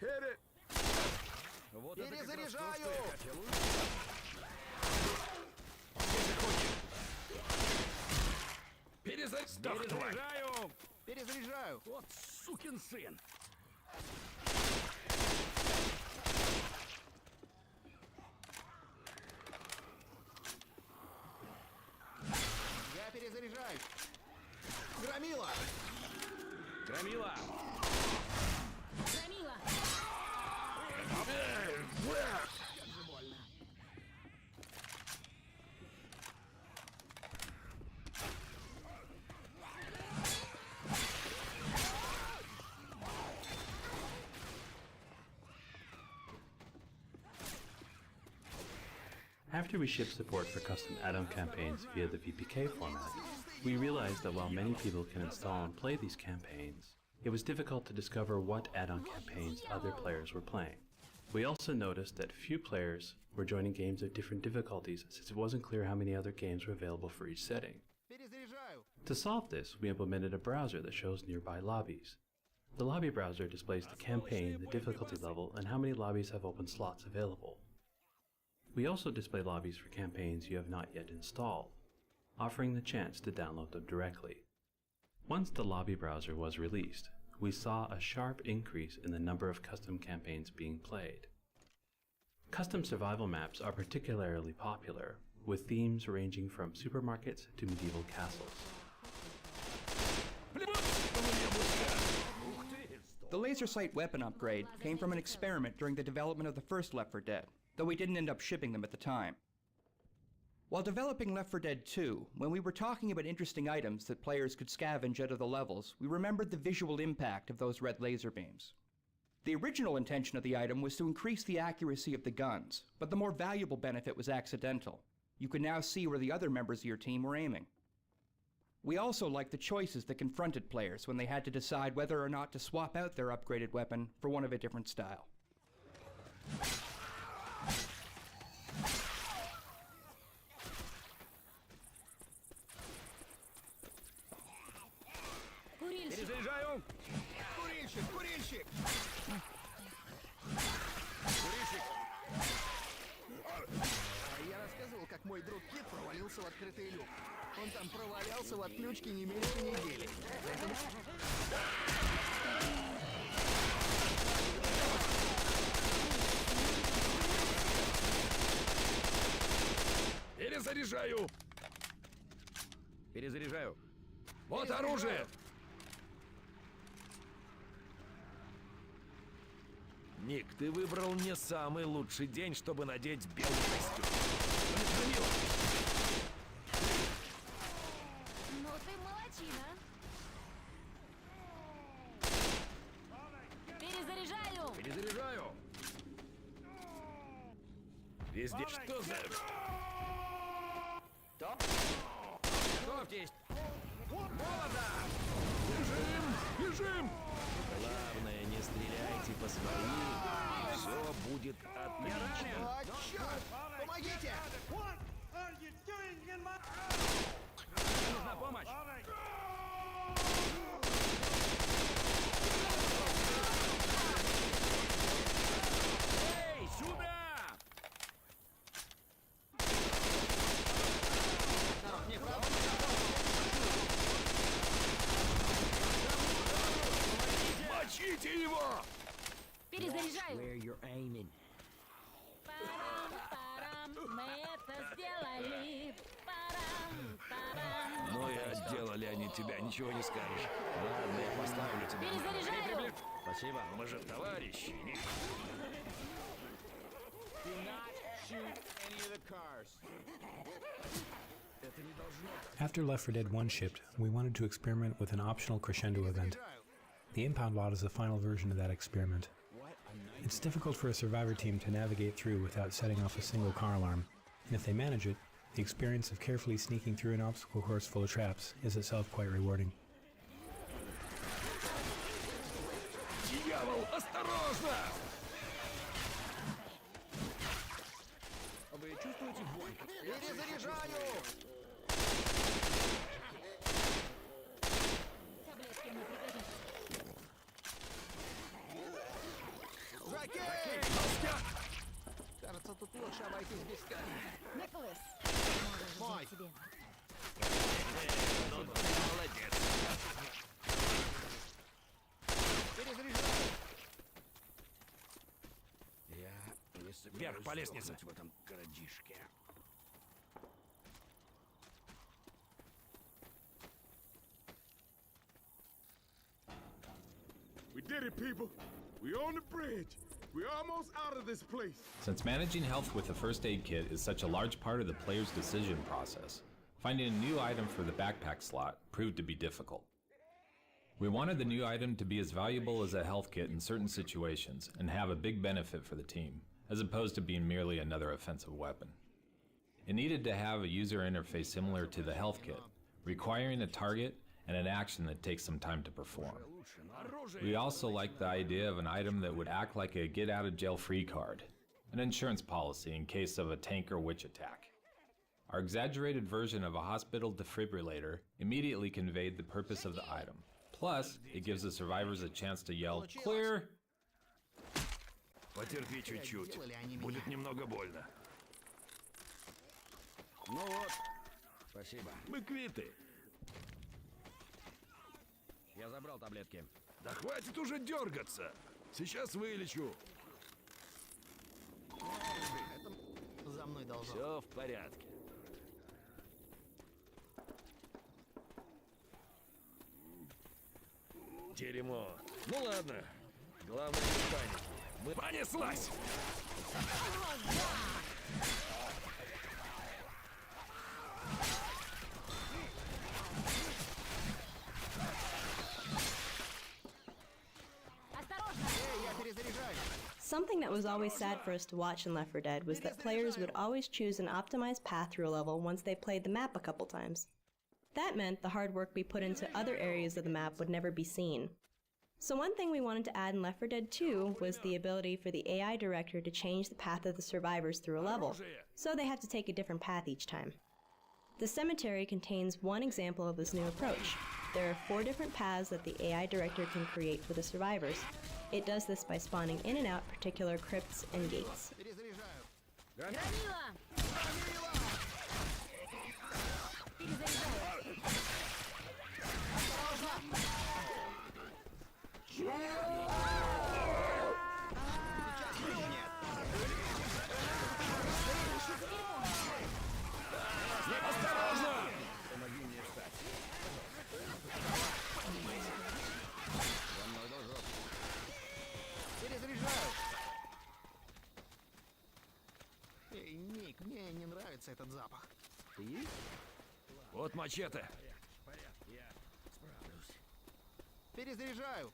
Hit it! Перезаряжаю! Перезаряжаю! Перезаряжаю! Вот сукин сын! Я перезаряжаюсь! Громила! Громила! Громила! After we shipped support for custom add-on campaigns via the VPK format, we realized that while many people can install and play these campaigns, it was difficult to discover what add-on campaigns other players were playing. We also noticed that few players were joining games of different difficulties since it wasn't clear how many other games were available for each setting. To solve this, we implemented a browser that shows nearby lobbies. The lobby browser displays the campaign, the difficulty level, and how many lobbies have open slots available. We also display lobbies for campaigns you have not yet installed, offering the chance to download them directly. Once the lobby browser was released, we saw a sharp increase in the number of custom campaigns being played. Custom survival maps are particularly popular, with themes ranging from supermarkets to medieval castles. The laser sight weapon upgrade came from an experiment during the development of the first Left 4 Dead, though we didn't end up shipping them at the time. While developing Left 4 Dead 2, when we were talking about interesting items that players could scavenge out of the levels, we remembered the visual impact of those red laser beams. The original intention of the item was to increase the accuracy of the guns, but the more valuable benefit was accidental. You could now see where the other members of your team were aiming. We also liked the choices that confronted players when they had to decide whether or not to swap out their upgraded weapon for one of a different style. Перезаряжаю! Курильщик! Курильщик! Курильщик! Я рассказывал, как мой друг Кит провалил свалился в открытый люк. Он там провалялся в отключке не меньше недели. Перезаряжаю! Перезаряжаю. Вот оружие! Ник, ты выбрал не самый лучший день, чтобы надеть белый костюм. Ну ты молодчина. Перезаряжаю. Перезаряжаю. Везде что за... Готовьтесь. Молодо! Бежим! Бежим! Главное, не стреляйте по своим, и все будет отлично. О, черт! Помогите! Нужна помощь. Эй, сюда! Мочите его! Перезаряжаю. Where you're aiming. Парам-парам, мы это сделали. Парам-парам. Ну и отделали они тебя, ничего не скажешь. Ладно, я поставлю тебя. Перезаряжаю. Спасибо. Мы же товарищи. After Left 4 Dead 1 shipped, we wanted to experiment with an optional crescendo event. The impound lot is the final version of that experiment. It's difficult for a survivor team to navigate through without setting off a single car alarm, and if they manage it, the experience of carefully sneaking through an obstacle course full of traps is itself quite rewarding. Дьявол, осторожно! Вы чувствуете вонь? Перезаряжаю! Жакей! Кажется, тут лучше обойтись без камня. Николас, Мой! тебе. Ну, ты молодец. Перезаряжаю! Я не собираюсь Вверх по лестнице. сдохнуть в этом городишке. We did it, people. We on the bridge. We're almost out of this place. Since managing health with a first aid kit is such a large part of the player's decision process, finding a new item for the backpack slot proved to be difficult. We wanted the new item to be as valuable as a health kit in certain situations and have a big benefit for the team, as opposed to being merely another offensive weapon. It needed to have a user interface similar to the health kit, requiring a target and an action that takes some time to perform. We also liked the idea of an item that would act like a get-out-of-jail-free card, an insurance policy in case of a tank or witch attack. Our exaggerated version of a hospital defibrillator immediately conveyed the purpose of the item. Plus, it gives the survivors a chance to yell, "Clear!" Потерпи чуть-чуть. Будет немного больно. Ну вот. Спасибо. Мы квиты. Я забрал таблетки. Да хватит уже дергаться. Сейчас вылечу. Это за мной должно. Все в порядке. Дерьмо. Ну ладно. Главное не паники. Мы... Понеслась! Something that was always sad for us to watch in Left 4 Dead was that players would always choose an optimized path through a level once they played the map a couple times. That meant the hard work we put into other areas of the map would never be seen. So one thing we wanted to add in Left 4 Dead 2 was the ability for the AI director to change the path of the survivors through a level, so they had to take a different path each time. The cemetery contains one example of this new approach. There are 4 different paths that the AI director can create for the survivors. It does this by spawning in and out particular crypts and gates. Мне не нравится этот запах. Вот мачете. Перезаряжаю.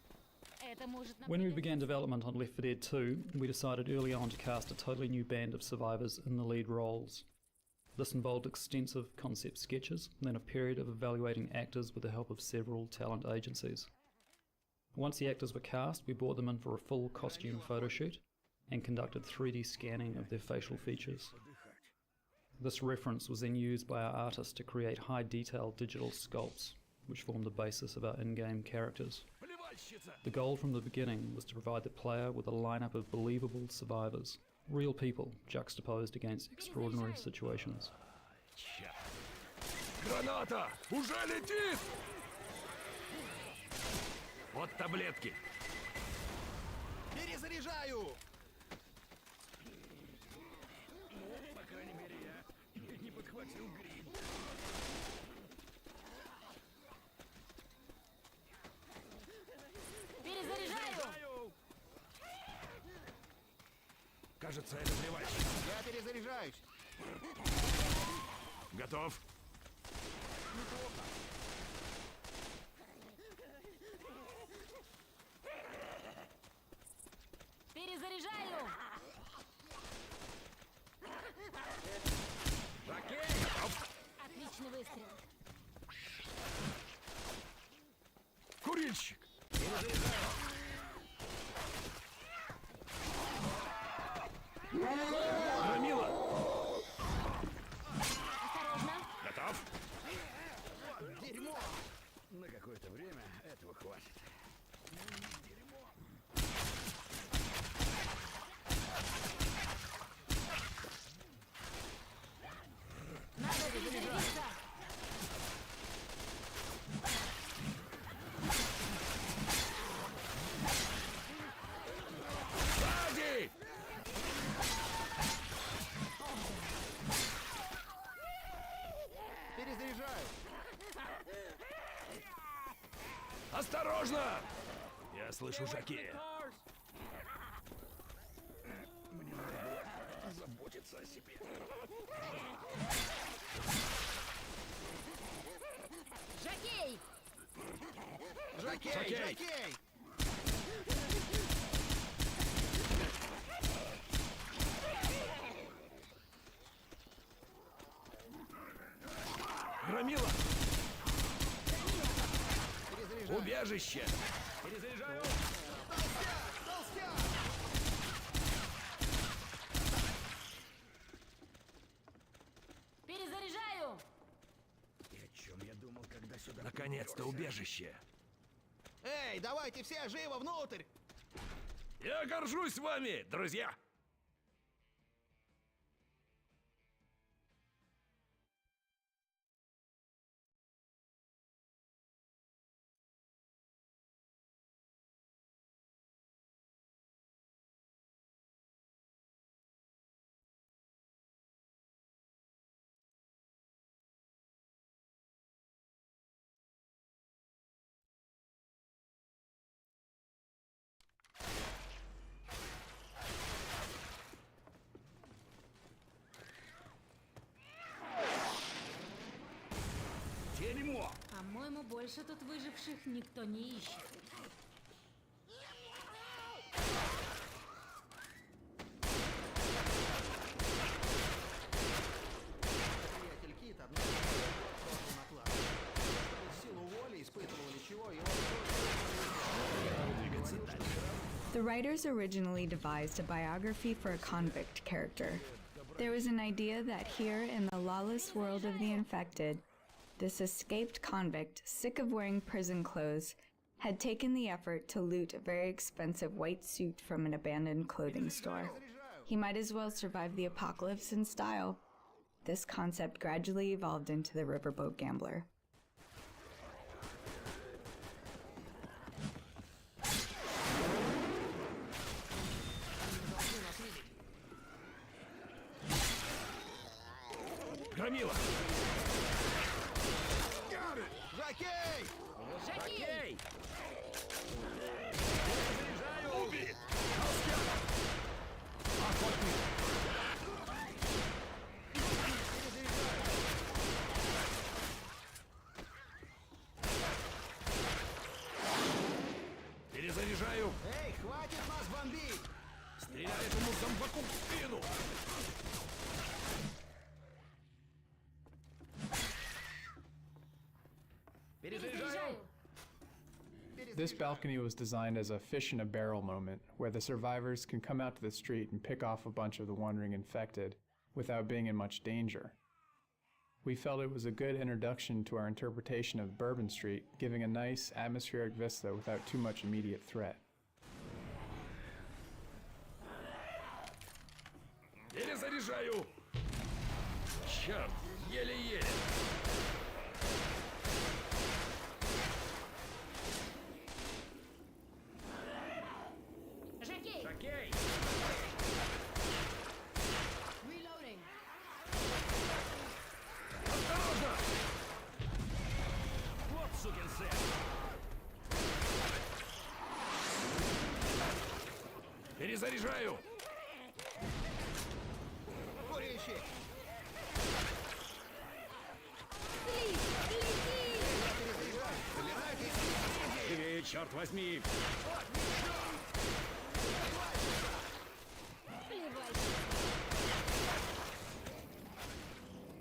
Это может нам When we began development on Left 4 Dead 2, we decided early on to cast a totally new band of survivors in the lead roles. This involved extensive concept sketches, and then a period of evaluating actors with the help of several talent agencies. Once the actors were cast, we brought them in for a full costume photo shoot and conducted 3D scanning of their facial features. This reference was then used by our artists to create high-detail digital sculpts, which formed the basis of our in-game characters. The goal from the beginning was to provide the player with a lineup of believable survivors, real people juxtaposed against extraordinary situations. Граната! Уже летит! Вот таблетки. Перезаряжаю. По крайней мере, я не подхватил грипп. Перезаряжаю! Кажется, это взрывающий. Я перезаряжаюсь. Готов. Перезаряжаю! Окей. Отличный выстрел. Курильщик. Громила. Осторожно. Готов. Дерьмо. На какое-то время этого хватит. Надо перезарядиться. Сзади! Перезаряжаю. Осторожно! Я слышу Жаки. Мне надо заботиться о себе. Жокей! Жокей, Жокей. жокей. Громила. Перезаряжаю. Убежище. Перезаряжаю. Толстяк. Перезаряжаю! И о чем я думал, когда сюда Наконец-то приперся? убежище. Эй, давайте все живо внутрь. Я горжусь вами, друзья. Дерьмо. По-моему, больше тут выживших никто не ищет. Приятель Кит однажды пошел на класс. Силу воли испытывал или чего, и он двигаться дальше. The writers originally devised a biography for a convict character. There was an idea that here in the lawless world of the infected, this escaped convict, sick of wearing prison clothes, had taken the effort to loot a very expensive white suit from an abandoned clothing store. He might as well survive the apocalypse in style. This concept gradually evolved into the Riverboat Gambler. Громила. Жокей! Жокей! Убит! Охотник! This balcony was designed as a fish in a barrel moment, where the survivors can come out to the street and pick off a bunch of the wandering infected without being in much danger. We felt it was a good introduction to our interpretation of Bourbon Street, giving a nice atmospheric vista without too much immediate threat. Перезаряжаю! Черт, еле-еле! Жокей! Жокей! Reloading. Осторожно! Вот сукин сын! Перезаряжаю! Курильщик! Живее, черт возьми!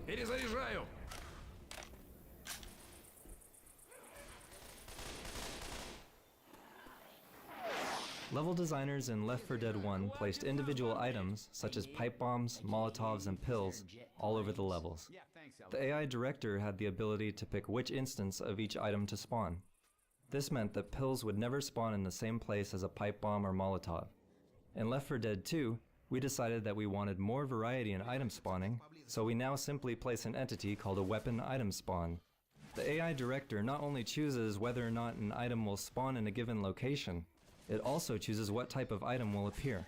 Перезаряжаю! Level designers in Left 4 Dead 1 placed individual items, such as pipe bombs, Molotovs, and pills, all over the levels. The AI director had the ability to pick which instance of each item to spawn. This meant that pills would never spawn in the same place as a pipe bomb or Molotov. In Left 4 Dead 2, we decided that we wanted more variety in item spawning, so we now simply place an entity called a weapon item spawn. The AI director not only chooses whether or not an item will spawn in a given location, it also chooses what type of item will appear.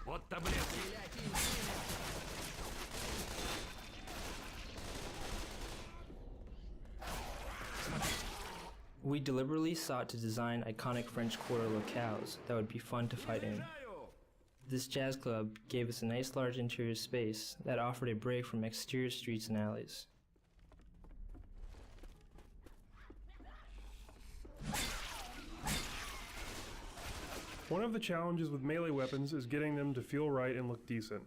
Вот таблетки! We deliberately sought to design iconic French Quarter locales that would be fun to fight in. This jazz club gave us a nice large interior space that offered a break from exterior streets and alleys. One of the challenges with melee weapons is getting them to feel right and look decent.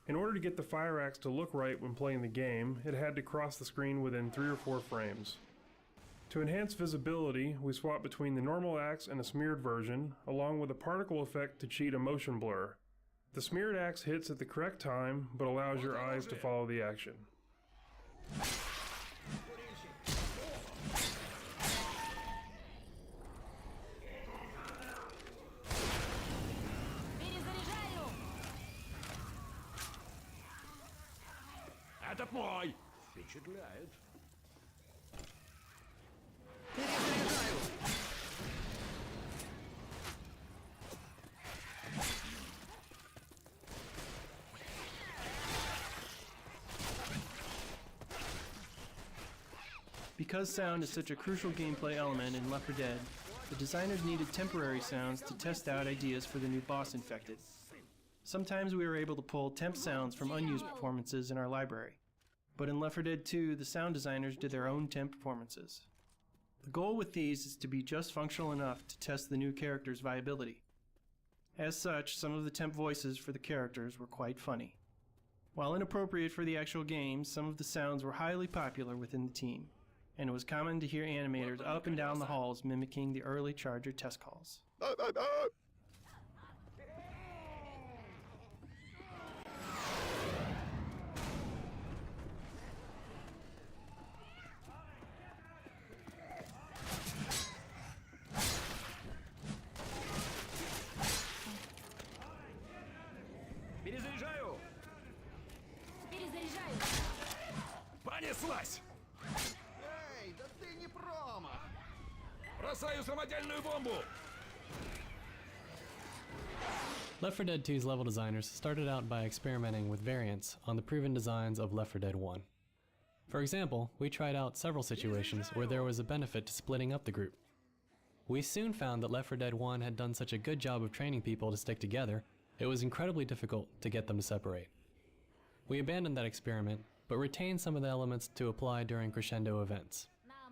In order to get the fire axe to look right when playing the game, it had to cross the screen within 3 or 4 frames. To enhance visibility, we swapped between the normal axe and a smeared version, along with a particle effect to cheat a motion blur. The smeared axe hits at the correct time, but allows your eyes to follow the action. Этот мой! Впечатляет. Because sound is such a crucial gameplay element in Left 4 Dead, the designers needed temporary sounds to test out ideas for the new boss infected. Sometimes we were able to pull temp sounds from unused performances in our library, but in Left 4 Dead 2, the sound designers did their own temp performances. The goal with these is to be just functional enough to test the new character's viability. As such, some of the temp voices for the characters were quite funny. While inappropriate for the actual game, some of the sounds were highly popular within the team, and it was common to hear animators up and down the halls mimicking the early Charger test calls. Перезаряжаю! Перезаряжаю! Понеслась! Эй, да ты не промах! Бросаю самодельную бомбу! Left 4 Dead 2's level designers started out by experimenting with variants on the proven designs of Left 4 Dead 1. For example, we tried out several situations where there was a benefit to splitting up the group. We soon found that Left 4 Dead 1 had done such a good job of training people to stick together, it was incredibly difficult to get them to separate. We abandoned that experiment, but retained some of the elements to apply during crescendo events.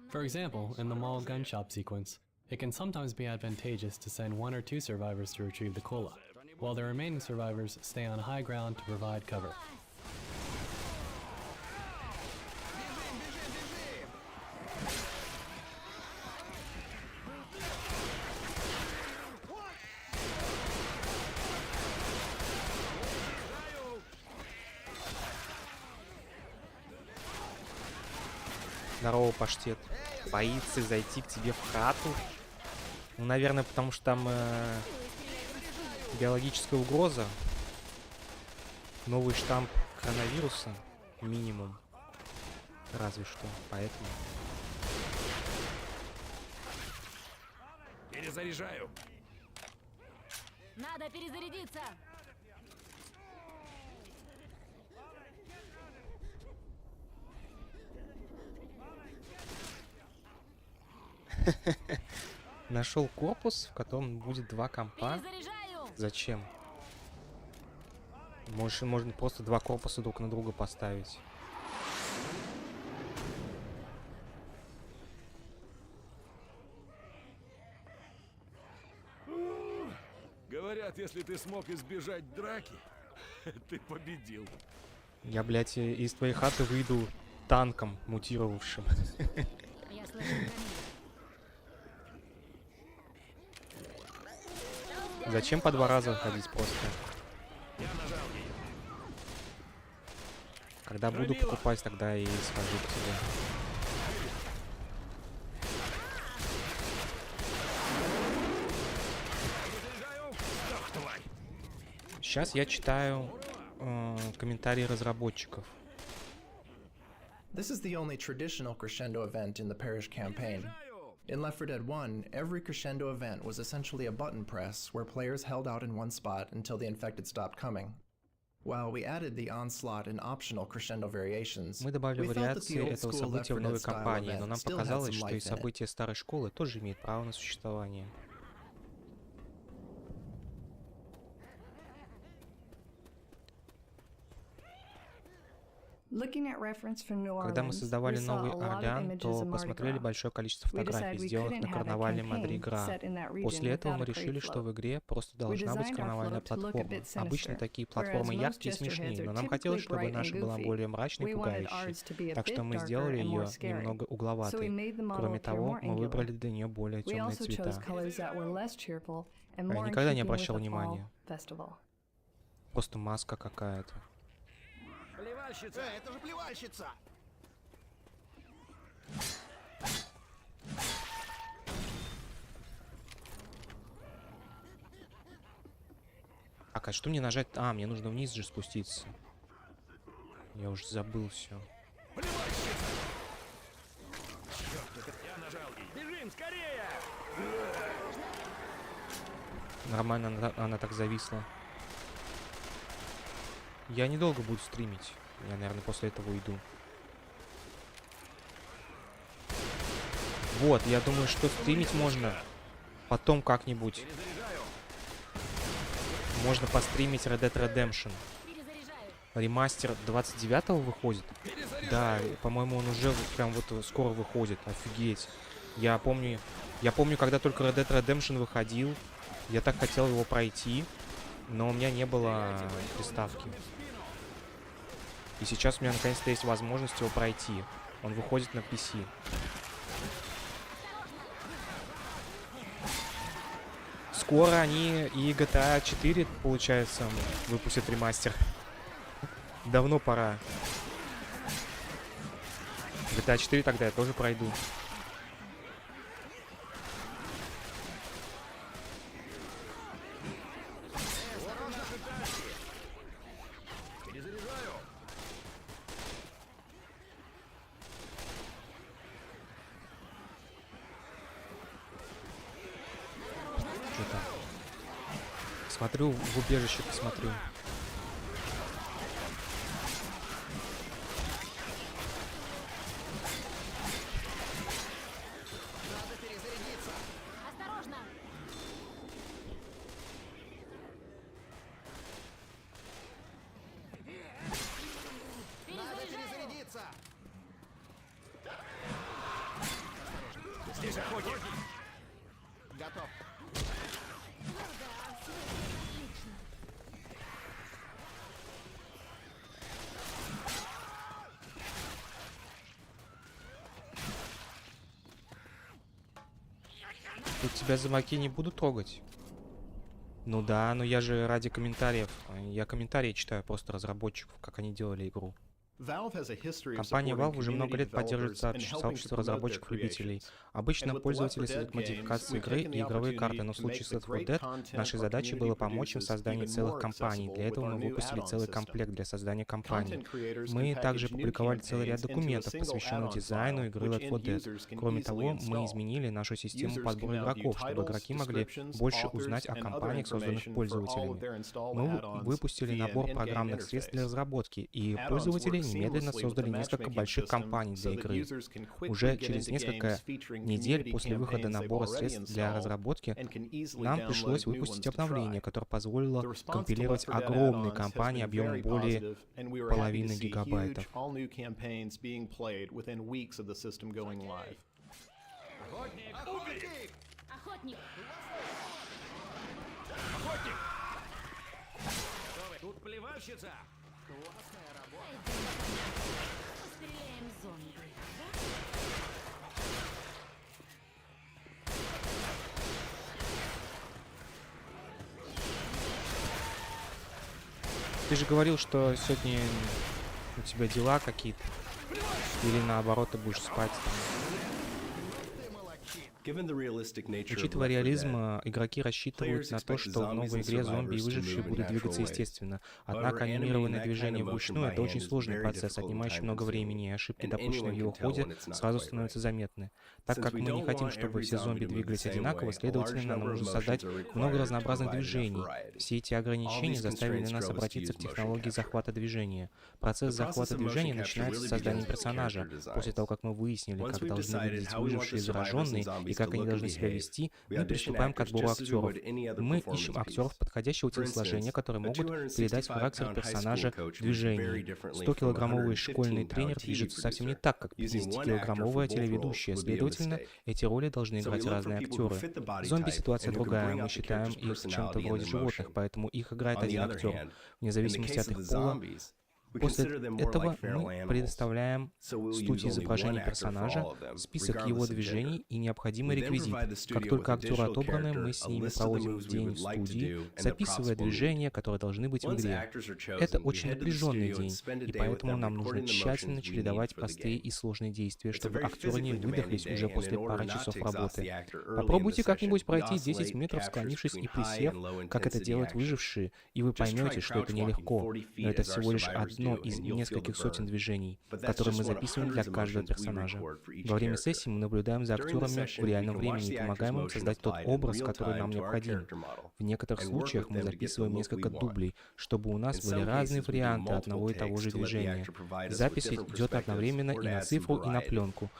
For example, in the mall gun shop sequence, it can sometimes be advantageous to send 1 or 2 survivors to retrieve the cola, while the remaining survivors stay on high ground to provide cover. Здорово, паштет. Боится зайти к тебе в хату. Ну, наверное, потому что там биологическая угроза. Новый штамп коронавируса. Минимум. Разве что. Поэтому. Перезаряжаю. Надо перезарядиться. Нашел корпус, в котором будет 2 компа. Перезаряжаю. Зачем? Можно просто 2 корпуса друг на друга поставить. Говорят, если ты смог избежать драки, ты победил. Я, блядь, из твоей хаты выйду танком мутировавшим. Я слышу громила. Зачем по 2 раза ходить просто? Я нажал ее. Когда буду покупать, тогда и схожу к тебе. Сейчас я читаю комментарии разработчиков. This is the only traditional crescendo event in the parish campaign. In Left 4 Dead 1, every crescendo event was essentially a button press where players held out in one spot until the infected stopped coming. While we added the onslaught and optional crescendo variations, Мы добавили we felt that вариации the old этого school Left события 4 в новой Dead style кампании, но event нам still had показалось, some что и life in it. события старой школы тоже имеют право на существование. Когда мы создавали Новый Орлеан, то посмотрели большое количество фотографий, сделанных на карнавале Мадри Гра. После этого мы решили, что в игре просто должна быть карнавальная платформа. Обычно такие платформы яркие и смешные, но нам хотелось, чтобы наша была более мрачной и пугающей. Так что мы сделали ее немного угловатой. Кроме того, мы выбрали для нее более темные цвета. Я никогда не обращал внимания. Просто маска какая-то. Плевальщица! Это же плевальщица! Так, а что мне нажать? А, мне нужно вниз же спуститься. Я уже забыл все. Я нажал. Бежим, скорее! Нормально она так зависла. Я недолго буду стримить. Я, наверное, после этого уйду. Вот, я думаю, что стримить можно потом как-нибудь. Можно постримить Red Dead Redemption. Ремастер 29-го выходит? Да, по-моему, он уже прям вот скоро выходит. Офигеть. Я помню, когда только Red Dead Redemption выходил, я так хотел его пройти, но у меня не было приставки. И сейчас у меня наконец-то есть возможность его пройти. Он выходит на PC. Скоро они и GTA 4, получается, выпустят ремастер. Давно пора. GTA 4 тогда я тоже пройду. Смотрю, в убежище посмотрю. Надо перезарядиться. Осторожно! Надо перезарядиться. Здесь охотник. Готов. Тут тебя замаки не буду трогать. Ну да, но я же ради комментариев. Я комментарии читаю просто разработчиков, как они делали игру. Компания Valve уже много лет поддерживает сообщество разработчиков-любителей. Обычно пользователи создают модификации игры и игровые карты, но в случае с Left 4 Dead нашей задачей было помочь им в создании целых кампаний. Для этого мы выпустили целый комплект для создания кампаний. Мы также публиковали целый ряд документов, посвященных дизайну игры Left 4 Dead. Кроме того, мы изменили нашу систему подбора игроков, чтобы игроки могли больше узнать о кампаниях, созданных пользователями. Мы выпустили набор программных средств для разработки, и пользователи немедленно создали несколько больших кампаний для игры. Уже через несколько недель после выхода набора средств для разработки нам пришлось выпустить обновление, которое позволило компилировать огромные кампании объемом более половины гигабайтов. Охотник! Охотник! Тут плевальщица! Классная работа. Постреляем зомби. Ты же говорил, что сегодня у тебя дела какие-то. Или наоборот, ты будешь спать там. Учитывая реализм, игроки рассчитывают на то, что в новой игре зомби и выжившие будут двигаться естественно. Однако анимированное движение вручную — это очень сложный процесс, отнимающий много времени, и ошибки, допущенные в его ходе, сразу становятся заметны. Так как мы не хотим, чтобы все зомби двигались одинаково, следовательно, нам нужно создать много разнообразных движений. Все эти ограничения заставили нас обратиться к технологии захвата движения. Процесс захвата движения начинается с создания персонажа. После того, как мы выяснили, как должны выглядеть выжившие зараженные и как они должны себя вести, мы приступаем к отбору актеров. Мы ищем актеров подходящего телосложения, которые могут передать характер персонажа движений. 100-килограммовый школьный тренер движется совсем не так, как 50-килограммовая телеведущая. Следовательно, эти роли должны играть разные актеры. Зомби ситуация другая. Мы считаем их чем-то вроде животных, поэтому их играет один актер, вне зависимости от их пола. После этого мы предоставляем студии изображения персонажа, список его движений и необходимый реквизит. Как только актеры отобраны, мы с ними проводим день в студии, записывая движения, которые должны быть в игре. Это очень напряженный день, и поэтому нам нужно тщательно чередовать простые и сложные действия, чтобы актеры не выдохлись уже после пары часов работы. Попробуйте как-нибудь пройти 10 метров, склонившись и присев, как это делают выжившие, и вы поймете, что это нелегко, но это всего лишь одно из нескольких сотен движений, которые мы записываем для каждого персонажа. Во время сессии мы наблюдаем за актерами в реальном времени и помогаем им создать тот образ, который нам необходим. В некоторых случаях мы записываем несколько дублей, чтобы у нас были разные варианты одного и того же движения. Запись идет одновременно и на цифру, и на пленку.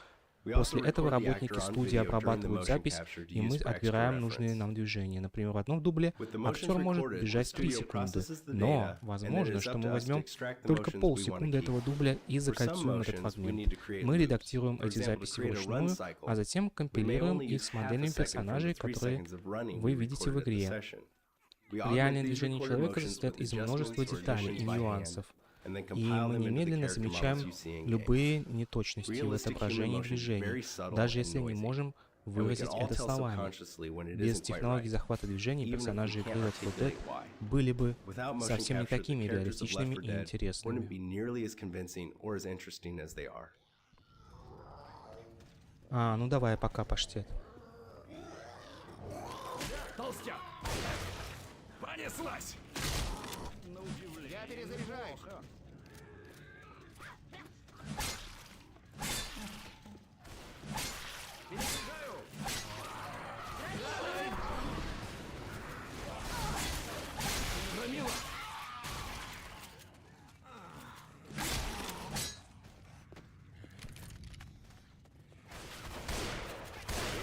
После этого работники студии обрабатывают запись, и мы отбираем нужные нам движения. Например, в одном дубле актер может бежать 3 секунды, но возможно, что мы возьмем только полсекунды этого дубля и закольцуем этот фрагмент. Мы редактируем эти записи вручную, а затем компилируем их с моделями персонажей, которые вы видите в игре. Реальное движение человека состоит из множества деталей и нюансов. И мы немедленно замечаем любые неточности в отображении движений, даже если не можем выразить это словами. Без технологий захвата движений персонажи игры Left 4 Dead были бы совсем не такими реалистичными и интересными. Ну давай, пока, паштет. Толстяк! Понеслась! Я перезаряжаюсь. Громила!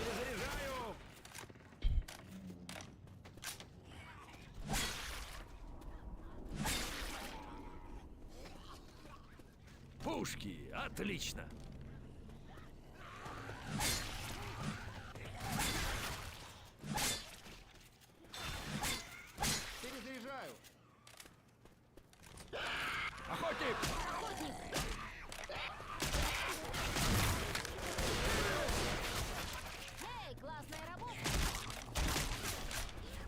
Перезаряжаю! Пушки! Отлично! Перезаряжаю. Охотник! Эй, классная работа!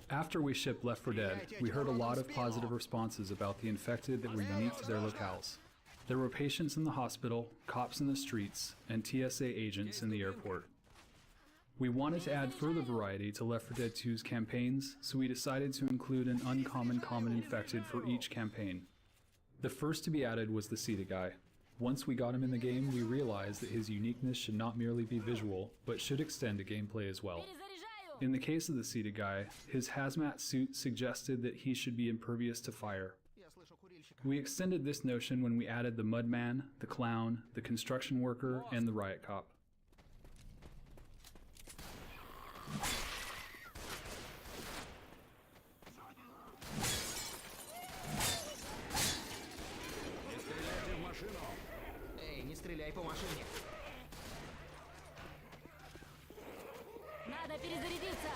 After we shipped Left 4 Dead, we heard a lot of positive responses about the infected that were unique to their locales. There were patients in the hospital, cops in the streets, and TSA agents in the airport. We wanted to add further variety to Left 4 Dead 2's campaigns, so we decided to include an uncommon common infected for each campaign. The first to be added was the Sita guy. Once we got him in the game, we realized that his uniqueness should not merely be visual, but should extend to gameplay as well. In the case of the Sita guy, his hazmat suit suggested that he should be impervious to fire. We extended this notion when we added the Mudman, the Clown, the Construction Worker, and the Riot Cop. Эй, не стреляй по машине. Надо перезарядиться!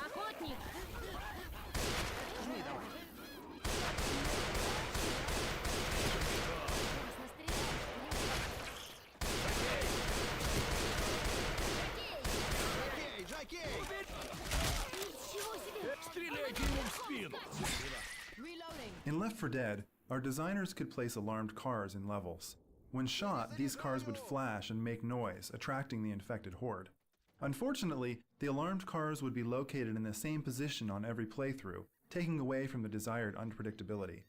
Охотник! Жми давай. Жокей! Ничего себе! Стреляйте ему в спину! Reloading. In Left 4 Dead, our designers could place alarmed cars in levels. When shot, these cars would flash and make noise, attracting the infected horde. Unfortunately, the alarmed cars would be located in the same position on every playthrough, taking away from the desired unpredictability.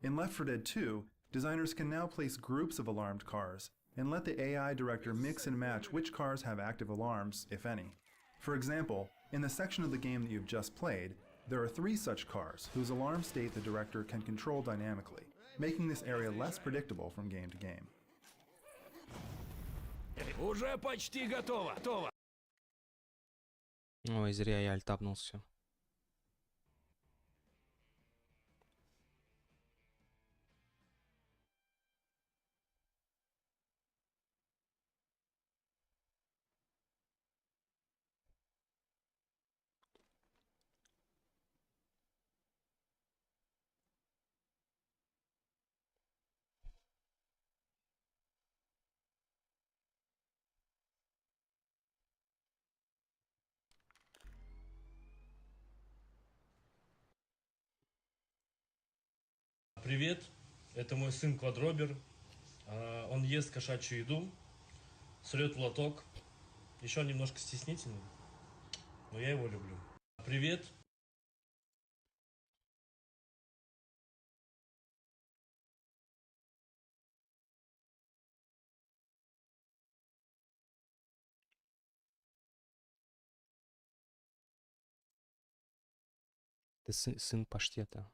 In Left 4 Dead 2, designers can now place groups of alarmed cars and let the AI director mix and match which cars have active alarms, if any. For example, in the section of the game that you've just played, there are 3 such cars whose alarm state the director can control dynamically, making this area less predictable from game to game. Уже почти готово! Готово! Ой, зря я альтабнулся. Привет, это мой сын Квадробер. Он ест кошачью еду, срет в лоток. Еще он немножко стеснительный, но я его люблю. Привет. Ты сын паштета.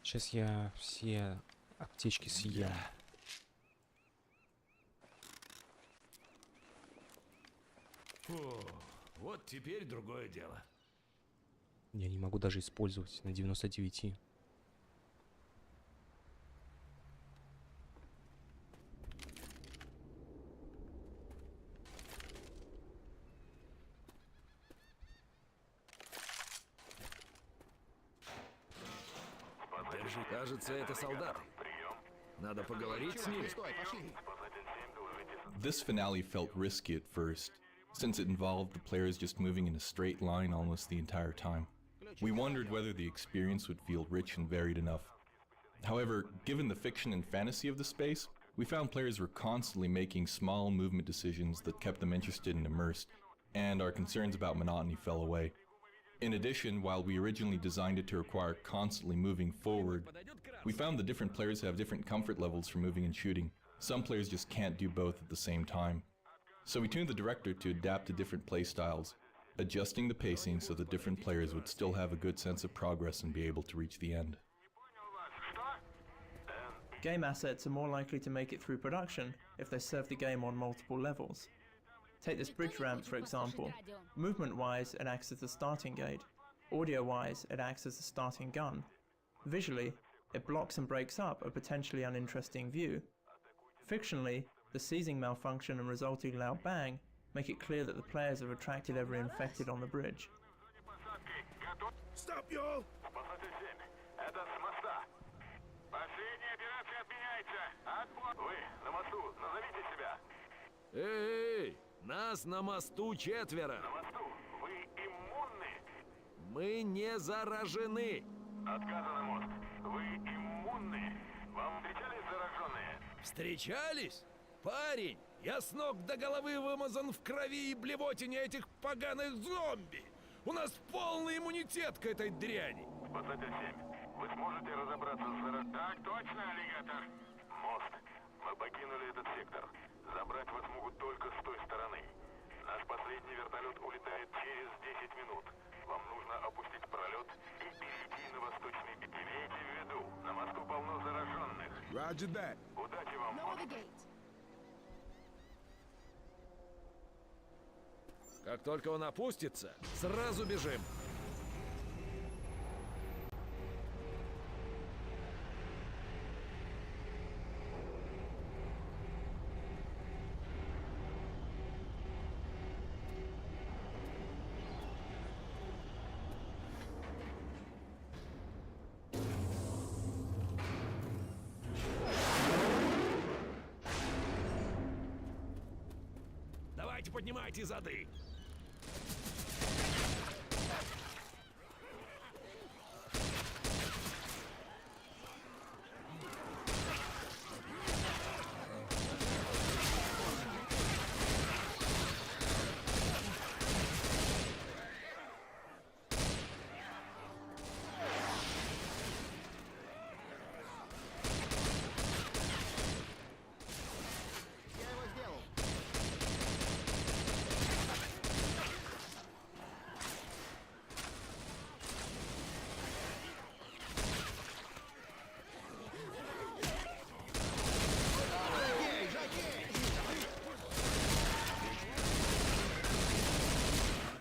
Сейчас я все аптечки съем. Фу, вот теперь другое дело. Я не могу даже использовать на 99. Держи, кажется, это солдаты. Надо поговорить с ними. This finale felt risky at first, since it involved the players just moving in a straight line almost the entire time. We wondered whether the experience would feel rich and varied enough. However, given the fiction and fantasy of the space, we found players were constantly making small movement decisions that kept them interested and immersed, and our concerns about monotony fell away. In addition, while we originally designed it to require constantly moving forward, we found that different players have different comfort levels for moving and shooting. Some players just can't do both at the same time. So we tuned the director to adapt to different play styles, adjusting the pacing so that different players would still have a good sense of progress and be able to reach the end. Game assets are more likely to make it through production if they serve the game on multiple levels. Take this bridge ramp for example. Movement-wise, it acts as the starting gate. Audio-wise, it acts as a starting gun. Visually, it blocks and breaks up a potentially uninteresting view. Fictionally, the seizing malfunction and resulting loud bang make it clear that the players have attracted every infected on the bridge. Stop, y'all! Эй, нас на мосту 4. На мосту? Вы иммунны? Мы не заражены. Отказано, мост. Вы иммунны? Вам встречались зараженные? Встречались? Парень, я с ног до головы вымазан в крови и блевотине этих поганых зомби. У нас полный иммунитет к этой дряни. Спасатель 7, вы сможете разобраться с зараженными? Так точно, аллигатор. Мост. Мы покинули этот сектор. Забрать вас могут только с той стороны. Наш последний вертолет улетает через 10 минут. Вам нужно опустить пролет и перейти на восточный берег. Имейте в виду, на мосту полно зараженных. Roger that. Удачи вам. Как только он опустится, сразу бежим. Давайте поднимайте зады.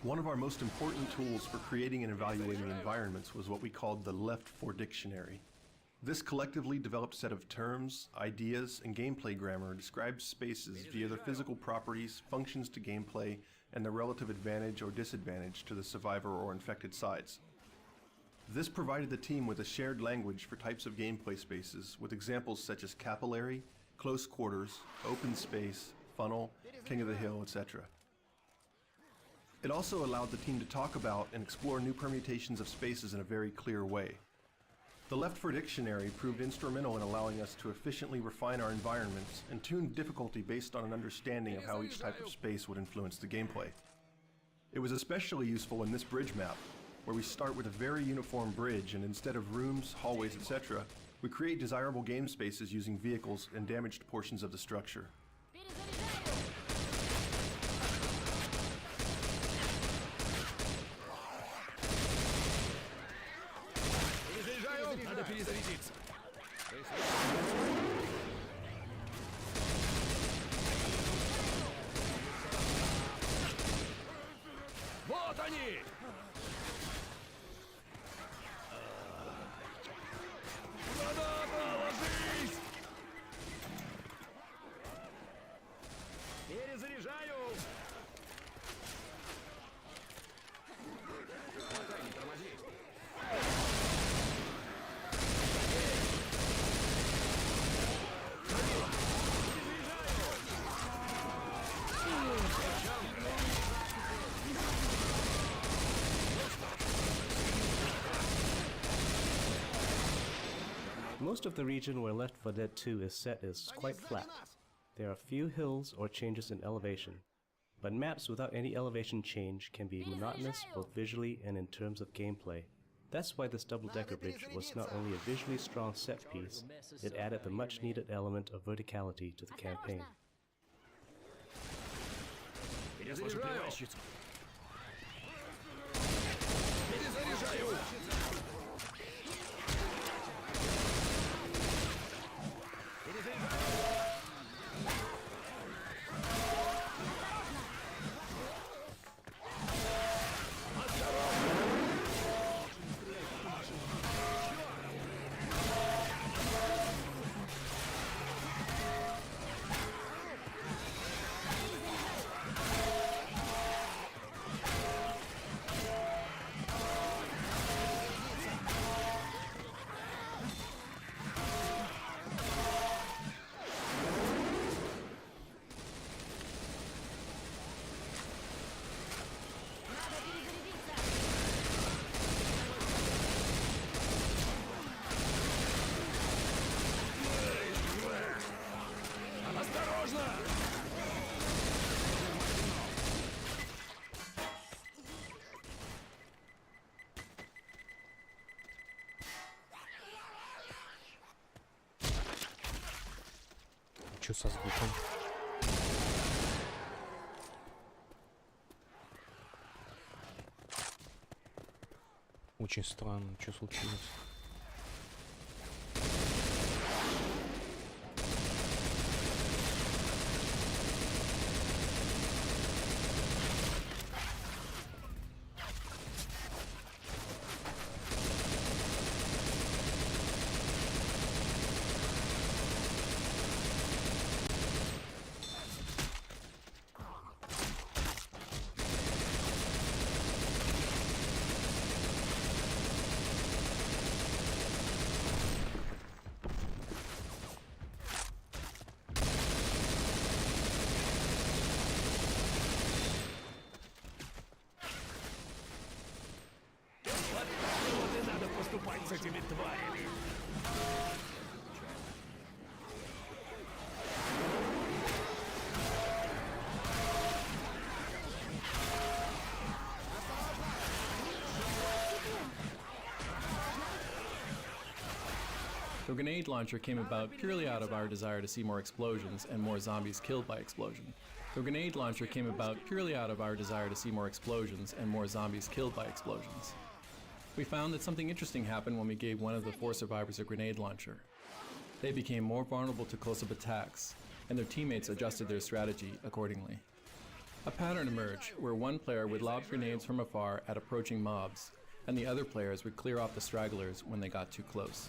One of our most important tools for creating and evaluating environments was what we called the Left for Dictionary. This collectively developed set of terms, ideas, and gameplay grammar describes spaces via their physical properties, functions to gameplay, and their relative advantage or disadvantage to the survivor or infected sides. This provided the team with a shared language for types of gameplay spaces, with examples such as capillary, close quarters, open space, funnel, king of the hill, etc. It also allowed the team to talk about and explore new permutations of spaces in a very clear way. The Left for Dictionary proved instrumental in allowing us to efficiently refine our environments and tune difficulty based on an understanding of how each type of space would influence the gameplay. It was especially useful in this bridge map, where we start with a very uniform bridge and instead of rooms, hallways, etc., we create desirable game spaces using vehicles and damaged portions of the structure. Надо перезарядиться. Вот они! Граната, ложись! Перезаряжаю! Не тормози! Most of the region where Left 4 Dead 2 is set is quite flat. There are few hills or changes in elevation, but maps without any elevation change can be monotonous both visually and in terms of gameplay. That's why this double-decker bridge was not only a visually strong set piece, it added the much-needed element of verticality to the campaign. Чё со звуком? Очень странно, что случилось. Вот и надо поступать с этими тварями. The grenade launcher came about purely out of our desire to see more explosions and more zombies killed by explosion. The grenade launcher came about purely out of our desire to see more explosions and more zombies killed by explosions. We found that something interesting happened when we gave one of the 4 survivors a grenade launcher. They became more vulnerable to close-up attacks, and their teammates adjusted their strategy accordingly. A pattern emerged where one player would lob grenades from afar at approaching mobs, and the other players would clear off the stragglers when they got too close.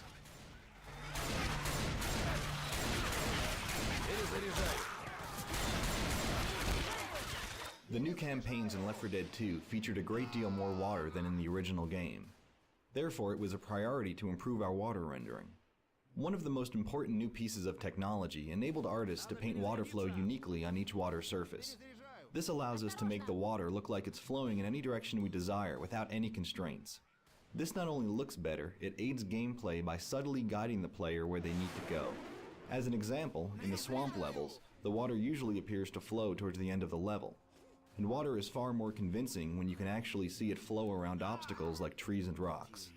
The new campaigns in Left 4 Dead 2 featured a great deal more water than in the original game. Therefore, it was a priority to improve our water rendering. One of the most important new pieces of technology enabled artists to paint water flow uniquely on each water surface. This allows us to make the water look like it's flowing in any direction we desire without any constraints. This not only looks better, it aids gameplay by subtly guiding the player where they need to go. As an example, in the swamp levels, the water usually appears to flow towards the end of the level. And water is far more convincing when you can actually see it flow around obstacles like trees and rocks.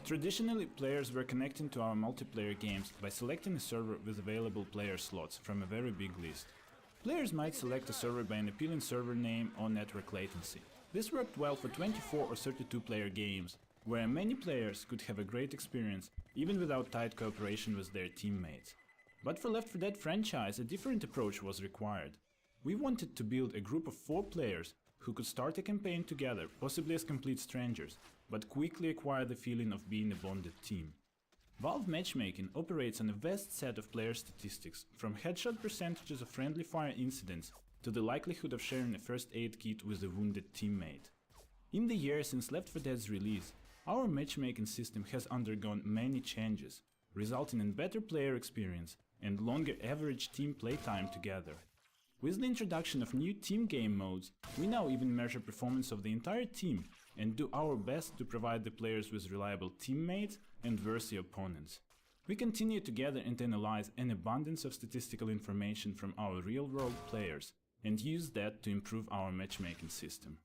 Traditionally, players were connecting to our multiplayer games by selecting a server with available player slots from a very big list. Players might select a server by an appealing server name or network latency. This worked well for 24 or 32 player games, where many players could have a great experience even without tight cooperation with their teammates. But for Left 4 Dead franchise, a different approach was required. We wanted to build a group of 4 players who could start a campaign together, possibly as complete strangers, but quickly acquire the feeling of being a bonded team. Valve matchmaking operates on a vast set of player statistics, from headshot percentages of friendly fire incidents to the likelihood of sharing a first aid kit with a wounded teammate. In the years since Left 4 Dead's release, our matchmaking system has undergone many changes, resulting in better player experience and longer average team playtime together. With the introduction of new team game modes, we now even measure performance of the entire team and do our best to provide the players with reliable teammates and worthy opponents. We continue to gather and analyze an abundance of statistical information from our real-world players and use that to improve our matchmaking system.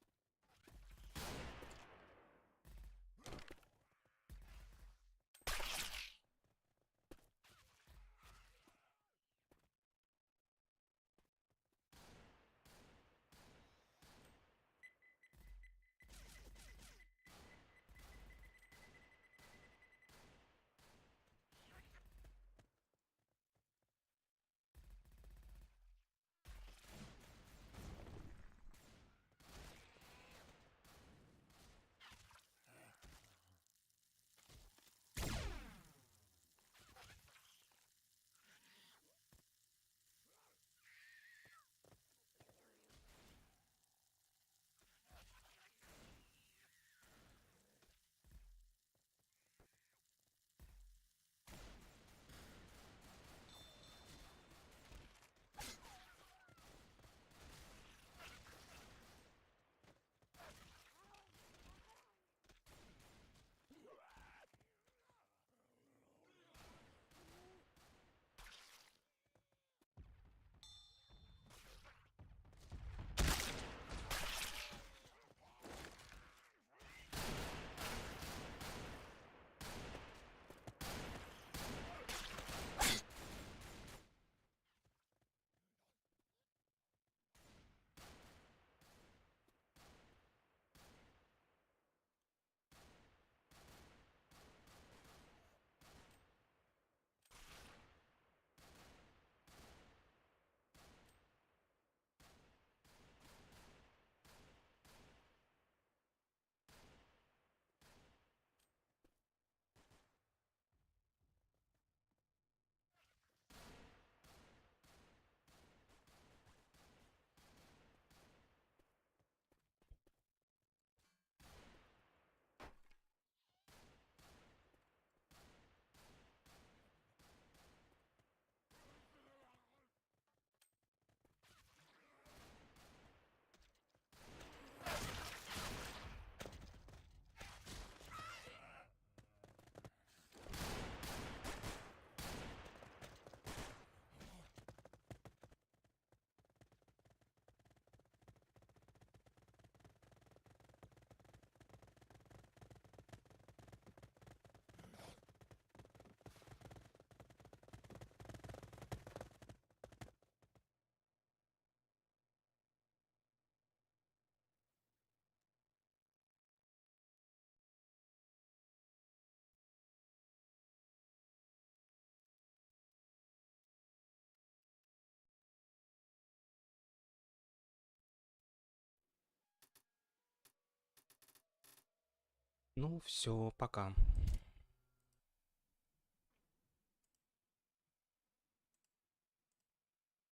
Ну, все, пока.